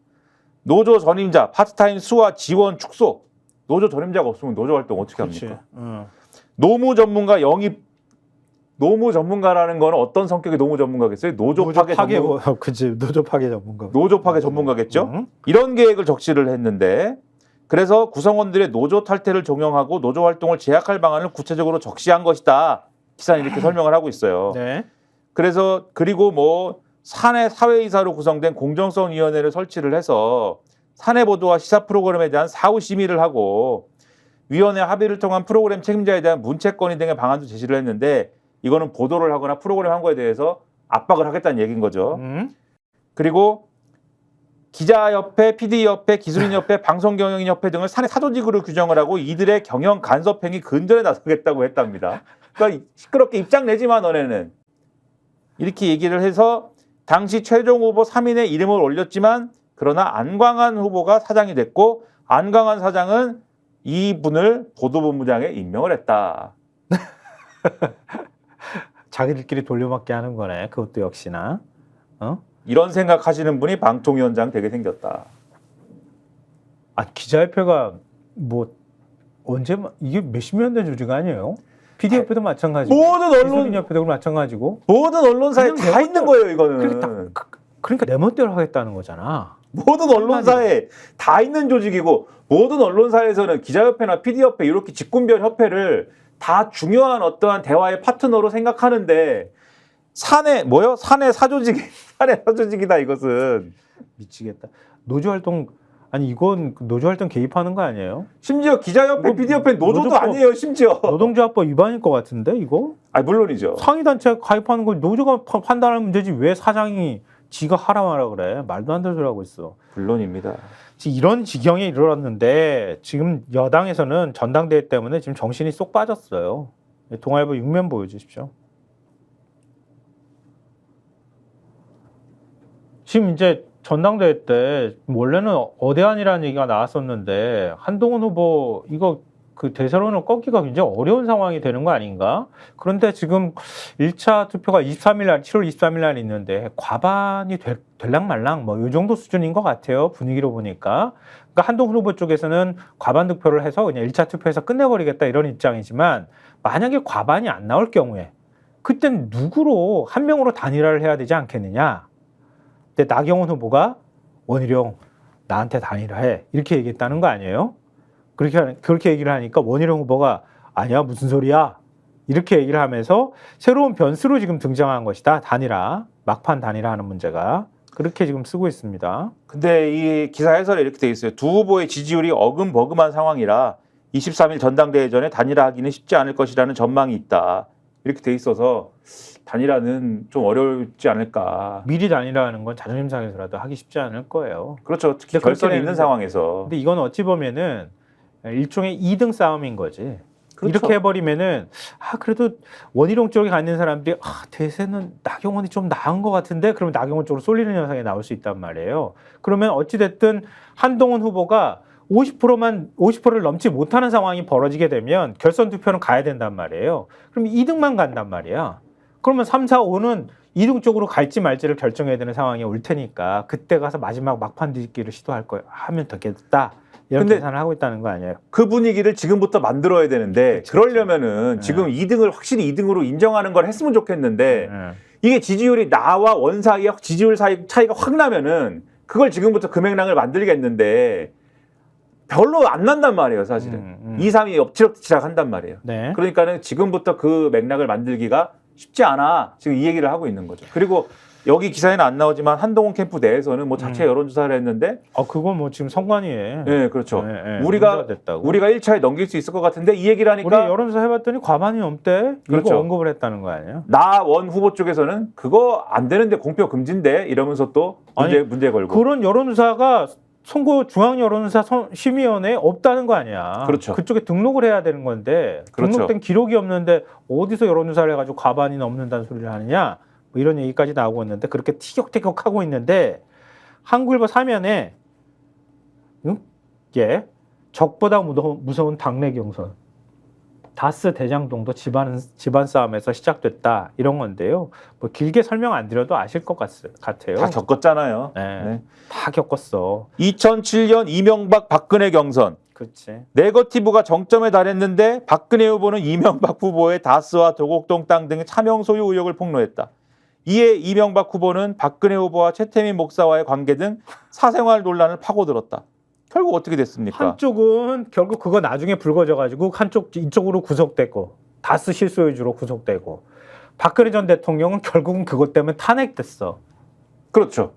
노조 전임자, 파트타임 수와 지원 축소. 노조 전임자가 없으면 노조 활동 어떻게 합니까? 노무 전문가 영입. 노무 전문가라는 거는 어떤 성격의 노무 전문가겠어요? 노조 파괴 전문가. 그치, 노조 파괴 전문가. 노조 파괴 전문가겠죠? 이런 계획을 적시를 했는데 그래서 구성원들의 노조 탈퇴를 종용하고 노조 활동을 제약할 방안을 구체적으로 적시한 것이다. 기사는 이렇게 설명을 하고 있어요. 네. 그래서 그리고 뭐 사내 사회이사로 구성된 공정성위원회를 설치를 해서 사내 보도와 시사 프로그램에 대한 사후 심의를 하고 위원회 합의를 통한 프로그램 책임자에 대한 문체권이 등의 방안도 제시를 했는데 이거는 보도를 하거나 프로그램 한 거에 대해서 압박을 하겠다는 얘기인 거죠. 그리고 기자협회, PD협회, 기술인협회, 방송경영인협회 등을 사내 사조직으로 규정을 하고 이들의 경영 간섭행위 근절에 나서겠다고 했답니다. 그러니까 시끄럽게 입장 내지마 너네는. 이렇게 얘기를 해서 당시 최종 후보 3인의 이름을 올렸지만 그러나 안광한 후보가 사장이 됐고 안광한 사장은 이분을 보도본부장에 임명을 했다. 자기들끼리 돌려막기 하는 거네. 그것도 역시나. 이런 생각하시는 분이 방통위원장 되게 생겼다. 기자협회가 뭐 이게 몇십 년 된 조직 아니에요? PD협회도 마찬가지고. 기술인협회도 마찬가지고. 모든 언론사에 다 있는 거예요, 이거는. 그러니까 내 멋대로 하겠다는 거잖아. 모든 언론사에 다 있는 조직이고 모든 언론사에서는 기자협회나 PD협회 이렇게 직군별 협회를 다 중요한 어떠한 대화의 파트너로 생각하는데 사내 사조직이 사내 사조직이다 이것은. 미치겠다. 노조 활동 아니 이건 노조 활동 개입하는 거 아니에요? 심지어 기자협회, 이거 PD협회 노조도 노조법- 아니에요 심지어. 노동조합법 위반일 것 같은데 이거? 아 물론이죠. 상위 단체 가입하는 걸 노조가 판단하는 문제지 왜 사장이 지가 하라 마라 그래? 말도 안 되는 소리 하고 있어. 물론입니다. 지금 이런 지경에 이르렀는데 지금 여당에서는 전당대회 때문에 지금 정신이 쏙 빠졌어요. 동아일보 6면 보여주십시오. 지금 이제 전당대회 때 원래는 어대안이라는 얘기가 나왔었는데 한동훈 후보 이거 그 대세론을 꺾기가 굉장히 어려운 상황이 되는 거 아닌가? 그런데 지금 1차 투표가 23일 날, 7월 23일 날 있는데 과반이 될랑 말랑 뭐 이 정도 수준인 것 같아요. 분위기로 보니까. 그러니까 한동훈 후보 쪽에서는 과반 득표를 해서 그냥 1차 투표에서 끝내버리겠다 이런 입장이지만 만약에 과반이 안 나올 경우에 그땐 누구로 한 명으로 단일화를 해야 되지 않겠느냐? 근데 나경원 후보가 원희룡 나한테 단일화해 이렇게 얘기했다는 거 아니에요? 그렇게 얘기를 하니까 원희룡 후보가 아니야 무슨 소리야 이렇게 얘기를 하면서 새로운 변수로 지금 등장한 것이다. 단일화 막판 단일화하는 문제가 그렇게 지금 쓰고 있습니다. 근데 이 기사 해설에 이렇게 돼 있어요. 두 후보의 지지율이 어금버금한 상황이라 23일 전당대회 전에 단일화하기는 쉽지 않을 것이라는 전망이 있다. 이렇게 돼 있어서 단일화는 좀 어렵지 않을까. 미리 단일화하는 건 자존심 상해서라도 하기 쉽지 않을 거예요. 그렇죠. 특히 근데 그렇게 결선이 있는 되는데- 상황에서. 근데 이건 어찌 보면은 일종의 2등 싸움인 거지. 그렇죠. 이렇게 해버리면은 그래도 원희룡 쪽에 가 있는 사람들이 대세는 나경원이 좀 나은 것 같은데 그러면 나경원 쪽으로 쏠리는 현상이 나올 수 있단 말이에요. 그러면 어찌 됐든 한동훈 후보가 50%를 넘지 못하는 상황이 벌어지게 되면 결선 투표는 가야 된단 말이에요. 그럼 2등만 간단 말이야. 그러면 3, 4, 5는 2등 쪽으로 갈지 말지를 결정해야 되는 상황이 올 테니까 그때 가서 마지막 막판 뒤집기를 시도할 거예요. 하면 되겠다. 이런 근데 계산을 하고 있다는 거 아니에요? 그 분위기를 지금부터 만들어야 되는데 그치, 그러려면은 네. 지금 2등을 확실히 2등으로 인정하는 걸 했으면 좋겠는데 네. 이게 지지율이 나와 원 사이의 지지율 사이 차이가 확 나면은 그걸 지금부터 금액량을 만들겠는데 별로 안 난단 말이에요, 사실은. 2, 3위 엎치락뒤치락 한단 말이에요. 네. 그러니까는 지금부터 그 맥락을 만들기가 쉽지 않아. 지금 이 얘기를 하고 있는 거죠. 그리고 여기 기사에는 안 나오지만 한동훈 캠프 내에서는 뭐 자체 여론조사를 했는데 그거 뭐 지금 성관이에요. 네, 그렇죠. 네, 우리가 문제가 됐다고. 1차에 넘길 수 있을 것 같은데 이 얘기를 우리 하니까 여론조사 해봤더니 과반이 넘대. 그렇죠. 이거 언급을 했다는 거 아니에요? 나 원 후보 쪽에서는 그거 안 되는데 공표 금지인데 이러면서 또 문제 걸고. 그런 여론조사가 선거 중앙여론조사 심의위원회에 없다는 거 아니야. 그렇죠. 그쪽에 등록을 해야 되는 건데 그렇죠. 등록된 기록이 없는데 어디서 여론조사를 해가지고 과반이 넘는다는 소리를 하느냐. 뭐 이런 얘기까지 나오고 있는데 그렇게 티격태격하고 있는데 한국일보 사면에 적보다 무서운 당내 경선. 다스 대장동도 집안 싸움에서 시작됐다 이런 건데요. 뭐 길게 설명 안 드려도 아실 것 같아요. 다 겪었잖아요. 네, 네. 다 겪었어. 2007년 이명박 박근혜 경선 그렇지. 네거티브가 정점에 달했는데 박근혜 후보는 이명박 후보의 다스와 도곡동 땅 등의 차명 소유 의혹을 폭로했다. 이에 이명박 후보는 박근혜 후보와 최태민 목사와의 관계 등 사생활 논란을 파고들었다. 결국 어떻게 됐습니까? 한쪽은 결국 그거 나중에 불거져가지고 이쪽으로 구속됐고 다스 실소유주로 구속되고 박근혜 전 대통령은 결국은 그것 때문에 탄핵됐어. 그렇죠.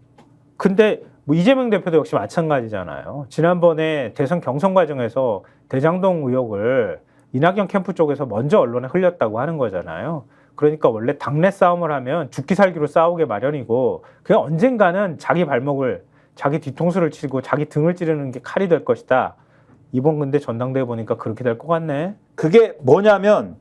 근데 뭐 이재명 대표도 역시 마찬가지잖아요. 지난번에 대선 경선 과정에서 대장동 의혹을 이낙연 캠프 쪽에서 먼저 언론에 흘렸다고 하는 거잖아요. 그러니까 원래 당내 싸움을 하면 죽기 살기로 싸우게 마련이고 그게 언젠가는 자기 뒤통수를 치고 자기 등을 찌르는 게 칼이 될 것이다. 이번 근데 전당대회 보니까 그렇게 될 것 같네. 그게 뭐냐면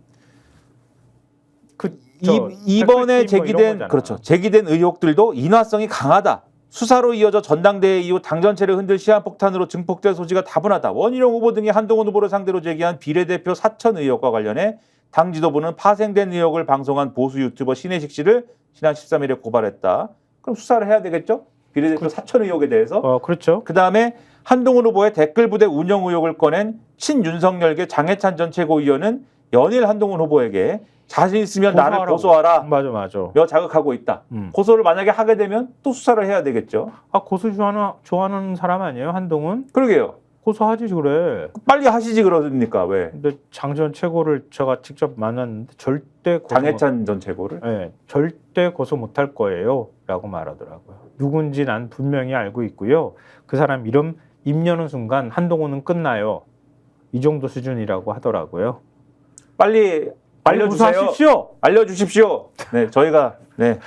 이번에 제기된 제기된 의혹들도 인화성이 강하다. 수사로 이어져 전당대회 이후 당 전체를 흔들 시한폭탄으로 증폭될 소지가 다분하다. 원희룡 후보 등이 한동훈 후보를 상대로 제기한 비례대표 사천 의혹과 관련해 당 지도부는 파생된 의혹을 방송한 보수 유튜버 신혜식 씨를 지난 13일에 고발했다. 그럼 수사를 해야 되겠죠? 비례대표 사천 의혹에 대해서. 그렇죠. 그다음에 한동훈 후보의 댓글 부대 운영 의혹을 꺼낸 친윤석열계 장해찬 전 최고위원은 연일 한동훈 후보에게 자신 있으면 나를 고소하라. 맞아. 며 자극하고 있다. 고소를 만약에 하게 되면 또 수사를 해야 되겠죠. 고소 좋아하는 사람 아니에요, 한동훈? 그러게요. 고소하지 그래. 빨리 하시지 그러니까 왜? 근데 장 전 최고를 제가 직접 만났는데 절대 고소 장해찬 전 최고를? 네, 절대 고소 못할 거예요라고 말하더라고요. 누군지 난 분명히 알고 있고요. 그 사람 이름 입 여는 순간 한동훈은 끝나요. 이 정도 수준이라고 하더라고요. 빨리 알려주세요. 고소하십시오. 알려주십시오. 네, 저희가 네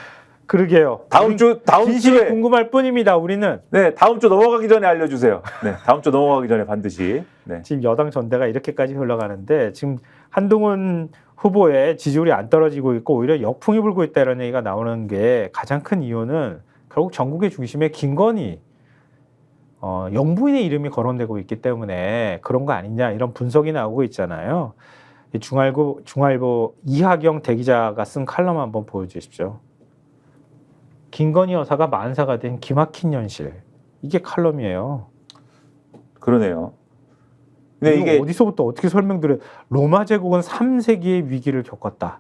그러게요. 다음 진실이 주에 궁금할 뿐입니다. 우리는 네 다음 주 넘어가기 전에 알려주세요. 네, 다음 주 넘어가기 전에 반드시. 네. 지금 여당 전대가 이렇게까지 흘러가는데 지금 한동훈 후보의 지지율이 안 떨어지고 있고 오히려 역풍이 불고 있다 이런 얘기가 나오는 게 가장 큰 이유는 결국 전국의 중심에 김건희 영부인의 이름이 거론되고 있기 때문에 그런 거 아니냐 이런 분석이 나오고 있잖아요. 이 중앙일보 이하경 대기자가 쓴 칼럼 한번 보여주십시오. 김건희 여사가 만사가 된 기막힌 현실. 이게 칼럼이에요. 그러네요. 근데 이게 어디서부터 어떻게 설명드려? 로마 제국은 3세기의 위기를 겪었다.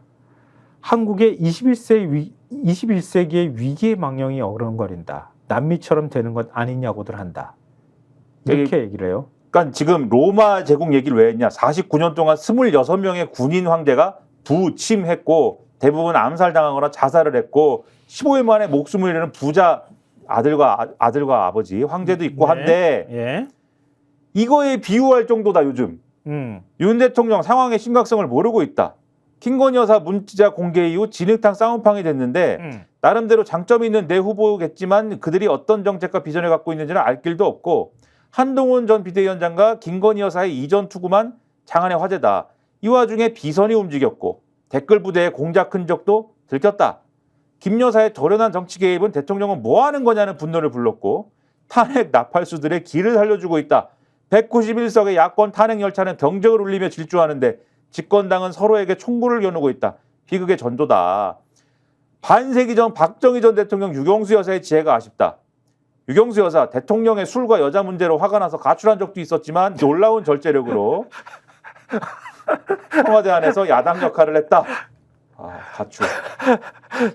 한국의 21세기의 위기의 망령이 어른거린다. 남미처럼 되는 것 아니냐고들 한다. 이렇게 얘기를 해요. 그러니까 지금 로마 제국 얘기를 왜 했냐? 49년 동안 26명의 군인 황제가 부침했고 대부분 암살당하거나 자살을 했고 15일 만에 목숨을 잃는 부자 아들과 아버지 황제도 있고 한데 예. 이거에 비유할 정도다 요즘. 윤 대통령 상황의 심각성을 모르고 있다. 김건희 여사 문자 공개 이후 진흙탕 싸움판이 됐는데 나름대로 장점이 있는 내 후보겠지만 그들이 어떤 정책과 비전을 갖고 있는지는 알 길도 없고 한동훈 전 비대위원장과 김건희 여사의 이전 투구만 장안의 화제다. 이 와중에 비선이 움직였고 댓글 부대의 공작 흔적도 들켰다. 김 여사의 저련한 정치 개입은 대통령은 뭐 하는 거냐는 분노를 불렀고 탄핵 나팔수들의 길을 살려주고 있다. 191석의 야권 탄핵 열차는 경적을 울리며 질주하는데 집권당은 서로에게 총구를 겨누고 있다. 비극의 전조다. 반세기 전 박정희 전 대통령 유경수 여사의 지혜가 아쉽다. 유경수 여사 대통령의 술과 여자 문제로 화가 나서 가출한 적도 있었지만 놀라운 절제력으로 청와대 안에서 야당 역할을 했다. 가출.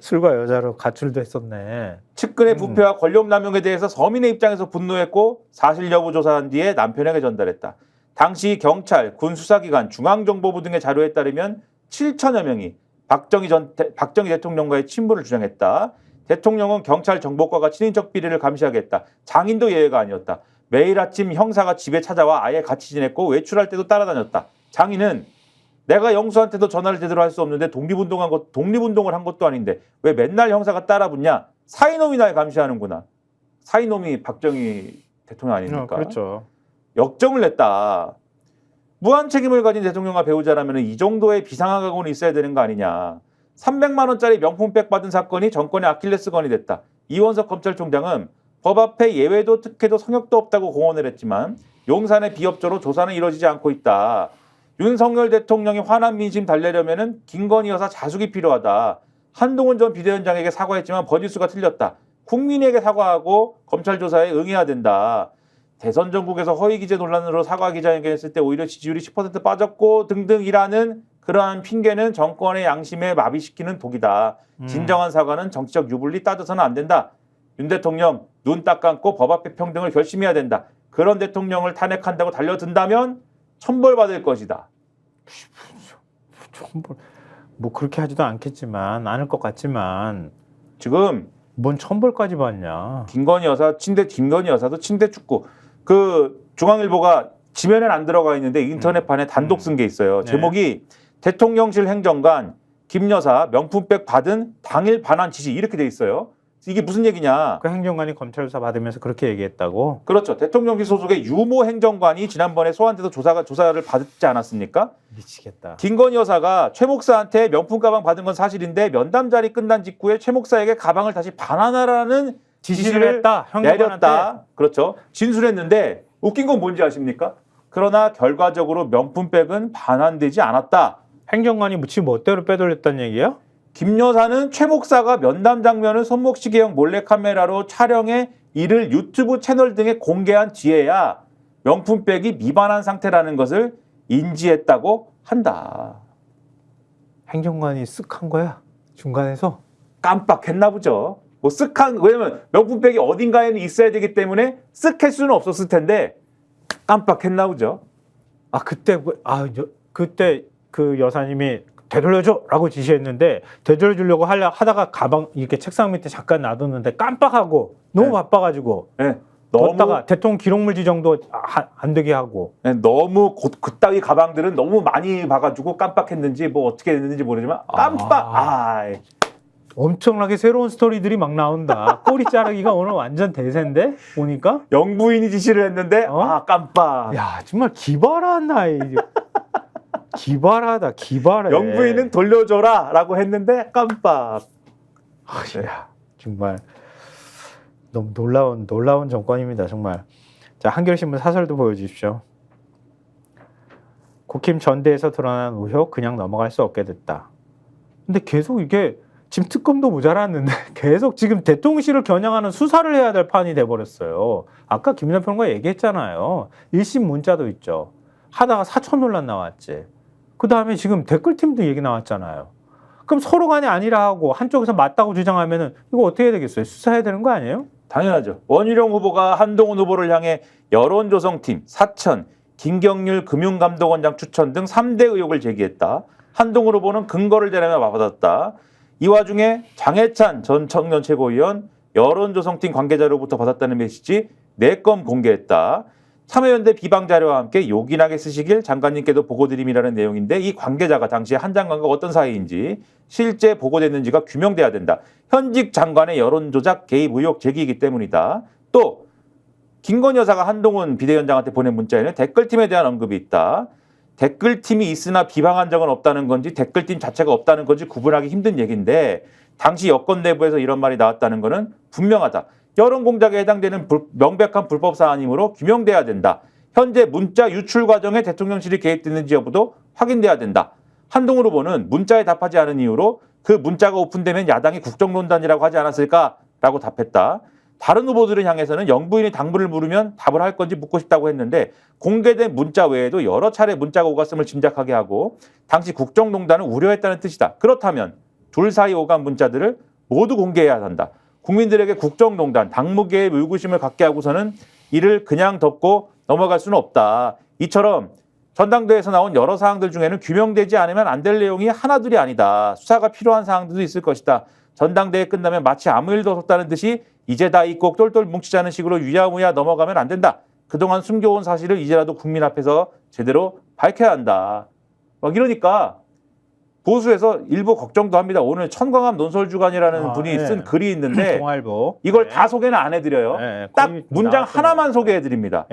술과 여자로 가출도 했었네. 측근의 부패와 권력남용에 대해서 서민의 입장에서 분노했고 사실 여부 조사한 뒤에 남편에게 전달했다. 당시 경찰, 군 수사기관, 중앙정보부 등의 자료에 따르면 7천여 명이 박정희 대통령과의 친분을 주장했다. 대통령은 경찰 정보과가 친인척 비리를 감시하겠다. 장인도 예외가 아니었다. 매일 아침 형사가 집에 찾아와 아예 같이 지냈고 외출할 때도 따라다녔다. 장인은 내가 영수한테도 전화를 제대로 할 수 없는데 독립운동을 한 것도 아닌데 왜 맨날 형사가 따라붙냐? 사이놈이 날 감시하는구나. 사이놈이 박정희 대통령 아닙니까? 그렇죠. 역정을 냈다. 무한 책임을 가진 대통령과 배우자라면 이 정도의 비상한 각오는 있어야 되는 거 아니냐. 300만 원짜리 명품백 받은 사건이 정권의 아킬레스건이 됐다. 이원석 검찰총장은 법 앞에 예외도 특혜도 성역도 없다고 공언을 했지만 용산의 비협조로 조사는 이루어지지 않고 있다. 윤석열 대통령이 화난 민심 달래려면 김건희 여사 자숙이 필요하다. 한동훈 전 비대위원장에게 사과했지만 버짓수가 틀렸다. 국민에게 사과하고 검찰 조사에 응해야 된다. 대선 전국에서 허위기재 논란으로 사과 기자회견했을 때 오히려 지지율이 10% 빠졌고 등등이라는 그러한 핑계는 정권의 양심에 마비시키는 독이다. 진정한 사과는 정치적 유불리 따져서는 안 된다. 윤 대통령 눈 딱 감고 법 앞에 평등을 결심해야 된다. 그런 대통령을 탄핵한다고 달려든다면 천벌받을 것이다. 천벌 뭐 그렇게 하지도 않겠지만 않을 것 같지만 지금 뭔 천벌까지 받냐. 김건희 여사도 침대 축구. 그 중앙일보가 지면엔 안 들어가 있는데 인터넷판에 단독 쓴 게 있어요. 네. 제목이 대통령실 행정관 김 여사 명품백 받은 당일 반환 지시 이렇게 돼 있어요. 이게 무슨 얘기냐? 그 행정관이 검찰 조사 받으면서 그렇게 얘기했다고? 그렇죠. 대통령실 소속의 유모 행정관이 지난번에 소환돼서 조사를 받지 않았습니까? 미치겠다. 김건희 여사가 최 목사한테 명품 가방 받은 건 사실인데 면담 자리 끝난 직후에 최 목사에게 가방을 다시 반환하라는 지시를 했다. 행정관한테. 내렸다. 그렇죠. 진술했는데 웃긴 건 뭔지 아십니까? 그러나 결과적으로 명품백은 반환되지 않았다. 행정관이 지 멋대로 빼돌렸다는 얘기야? 김 여사는 최 목사가 면담 장면을 손목시계형 몰래카메라로 촬영해 이를 유튜브 채널 등에 공개한 뒤에야 명품백이 미반한 상태라는 것을 인지했다고 한다. 행정관이 쓱한 거야? 중간에서? 깜빡했나 보죠. 왜냐면 명품백이 어딘가에는 있어야 되기 때문에 쓱 할 수는 없었을 텐데 깜빡했나 보죠. 아 그때 그 여사님이 되돌려줘라고 지시했는데 되돌려주려고 하다가 가방 이렇게 책상 밑에 잠깐 놔뒀는데 깜빡하고 너무 네. 바빠가지고 네. 너무 뒀다가 대통령 기록물지 정도 안 되게 하고. 네, 너무 그따위 가방들은 너무 많이 봐가지고 깜빡했는지 뭐 어떻게 됐는지 모르지만 엄청나게 새로운 스토리들이 막 나온다. 꼬리 자르기가 오늘 완전 대세인데 보니까. 영부인이 지시를 했는데 깜빡. 야 정말 기발한 나이. 기발해. 영부인은 돌려줘라라고 했는데 깜빡. 야 정말 너무 놀라운 정권입니다 정말. 자 한겨레신문 사설도 보여주십시오. 국힘 전대에서 드러난 의혹 그냥 넘어갈 수 없게 됐다. 근데 계속 이게 지금 특검도 모자랐는데 계속 지금 대통령실을 겨냥하는 수사를 해야 될 판이 돼버렸어요. 아까 김민하 평론가 얘기했잖아요. 1심 문자도 있죠. 하다가 사천 논란 나왔지. 그 다음에 지금 댓글팀도 얘기 나왔잖아요. 그럼 서로 간에 아니라 하고 한쪽에서 맞다고 주장하면은 이거 어떻게 해야 되겠어요? 수사해야 되는 거 아니에요? 당연하죠. 원희룡 후보가 한동훈 후보를 향해 여론조성팀, 사천, 김경률 금융감독원장 추천 등 3대 의혹을 제기했다. 한동훈 후보는 근거를 대라며 맞받았다. 이 와중에 장해찬 전 청년 최고위원 여론조성팀 관계자로부터 받았다는 메시지 4건 공개했다. 참여연대 비방자료와 함께 요긴하게 쓰시길 장관님께도 보고드림이라는 내용인데 이 관계자가 당시에 한 장관과 어떤 사이인지 실제 보고됐는지가 규명돼야 된다. 현직 장관의 여론조작 개입 의혹 제기이기 때문이다. 또 김건희 여사가 한동훈 비대위원장한테 보낸 문자에는 댓글팀에 대한 언급이 있다. 댓글팀이 있으나 비방한 적은 없다는 건지 댓글팀 자체가 없다는 건지 구분하기 힘든 얘기인데 당시 여권 내부에서 이런 말이 나왔다는 것은 분명하다. 여론 공작에 해당되는 명백한 불법 사안이므로 규명돼야 된다. 현재 문자 유출 과정에 대통령실이 개입됐는지 여부도 확인돼야 된다. 한동훈 후보는 문자에 답하지 않은 이유로 그 문자가 오픈되면 야당이 국정농단이라고 하지 않았을까라고 답했다. 다른 후보들을 향해서는 영부인이 당부를 물으면 답을 할 건지 묻고 싶다고 했는데 공개된 문자 외에도 여러 차례 문자가 오갔음을 짐작하게 하고 당시 국정농단을 우려했다는 뜻이다. 그렇다면 둘 사이 오간 문자들을 모두 공개해야 한다. 국민들에게 국정농단, 당무계의 의구심을 갖게 하고서는 이를 그냥 덮고 넘어갈 수는 없다. 이처럼 전당대회에서 나온 여러 사항들 중에는 규명되지 않으면 안 될 내용이 하나둘이 아니다. 수사가 필요한 사항들도 있을 것이다. 전당대회 끝나면 마치 아무 일도 없었다는 듯이 이제 다 잊고 똘똘 뭉치자는 식으로 유야무야 넘어가면 안 된다. 그동안 숨겨온 사실을 이제라도 국민 앞에서 제대로 밝혀야 한다. 막 이러니까 보수에서 일부 걱정도 합니다. 오늘 천광함 논설주간이라는 분이 쓴 글이 있는데 동아일보. 이걸 다 소개는 안 해드려요. 딱 문장 하나만 소개해드립니다.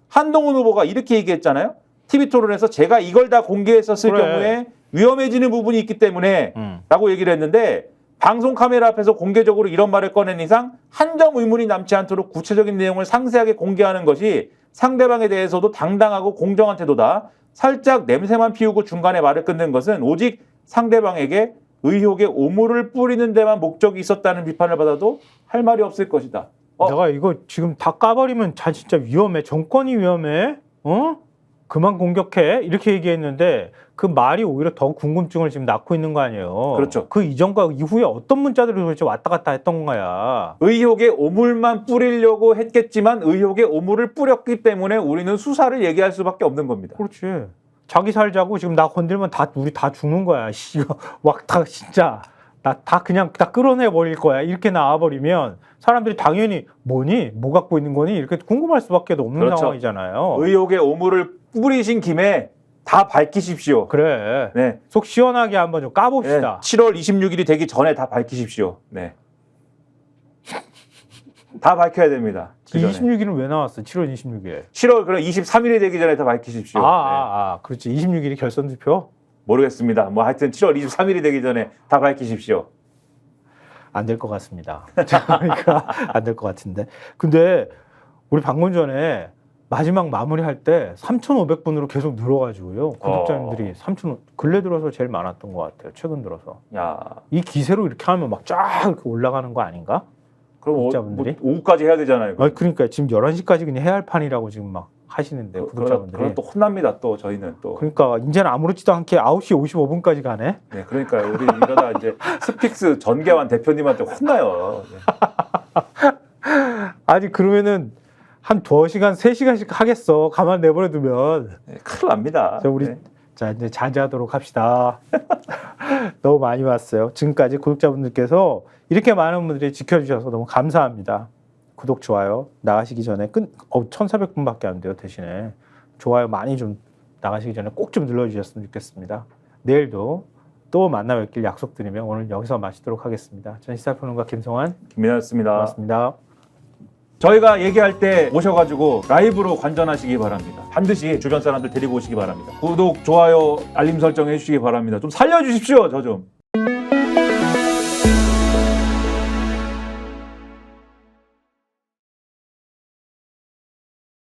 한동훈 후보가 이렇게 얘기했잖아요. TV토론에서 제가 이걸 다 공개했었을 경우에 위험해지는 부분이 있기 때문에 라고 얘기를 했는데 방송 카메라 앞에서 공개적으로 이런 말을 꺼낸 이상 한 점 의문이 남지 않도록 구체적인 내용을 상세하게 공개하는 것이 상대방에 대해서도 당당하고 공정한 태도다. 살짝 냄새만 피우고 중간에 말을 끊는 것은 오직 상대방에게 의혹의 오물을 뿌리는 데만 목적이 있었다는 비판을 받아도 할 말이 없을 것이다. 내가 이거 지금 다 까버리면 진짜 위험해. 정권이 위험해. 그만 공격해. 이렇게 얘기했는데 그 말이 오히려 더 궁금증을 지금 낳고 있는 거 아니에요. 그렇죠. 그 이전과 이후에 어떤 문자들이 도대체 왔다 갔다 했던 거야. 의혹의 오물만 뿌리려고 했겠지만 의혹의 오물을 뿌렸기 때문에 우리는 수사를 얘기할 수밖에 없는 겁니다. 그렇지. 자기 살자고 지금 나 건들면 우리 다 죽는 거야. 다 진짜 다 그냥 다 끌어내 버릴 거야. 이렇게 나와버리면 사람들이 당연히 뭐니? 뭐 갖고 있는 거니? 이렇게 궁금할 수밖에 없는 그렇죠. 상황이잖아요. 의혹의 오물을 뿌리신 김에 다 밝히십시오. 그래. 네. 속 시원하게 한번 좀 까봅시다. 7월 26일이 되기 전에 다 밝히십시오. 네. 다 밝혀야 됩니다. 그 전에. 26일은 왜 나왔어? 7월 26일. 7월 그럼 23일이 되기 전에 다 밝히십시오. 네. 그렇지. 26일이 결선 투표? 모르겠습니다. 뭐 하여튼 7월 23일이 되기 전에 다 밝히십시오. 안 될 것 같습니다. 그러니까 안 될 것 같은데. 근데 우리 방금 전에 마지막 마무리할 때 3,500분으로 계속 늘어가지고요. 구독자님들이 3,000 근래 들어서 제일 많았던 것 같아요. 최근 들어서. 야, 이 기세로 이렇게 하면 막 쫙 이렇게 올라가는 거 아닌가? 그럼 구독자분들이? 오후까지 해야 되잖아요. 그러니까 지금 11시까지 그냥 해야 할 판이라고 지금 막 하시는데 구독자분들이. 그럼 또 혼납니다. 또 저희는 또. 그러니까 이제는 아무렇지도 않게 9시 55분까지 가네. 네, 그러니까 우리 이러다 이제 스픽스 전계환 대표님한테 혼나요. 네. 아니 그러면은 한 2시간, 3시간씩 하겠어. 가만 내버려 두면. 네, 큰일 납니다. 자, 우리 네. 자, 이제 자제하도록 합시다. 너무 많이 왔어요. 지금까지 구독자분들께서 이렇게 많은 분들이 지켜주셔서 너무 감사합니다. 구독, 좋아요 나가시기 전에 1,400분밖에 안 돼요. 대신에 좋아요 많이 좀 나가시기 전에 꼭 좀 눌러주셨으면 좋겠습니다. 내일도 또 만나 뵙길 약속드리며 오늘 여기서 마치도록 하겠습니다. 저는 시사평론가 김성환 김민아였습니다. 고맙습니다. 저희가 얘기할 때 오셔가지고 라이브로 관전하시기 바랍니다. 반드시 주변 사람들 데리고 오시기 바랍니다. 구독, 좋아요, 알림 설정 해주시기 바랍니다. 좀 살려주십시오, 저 좀.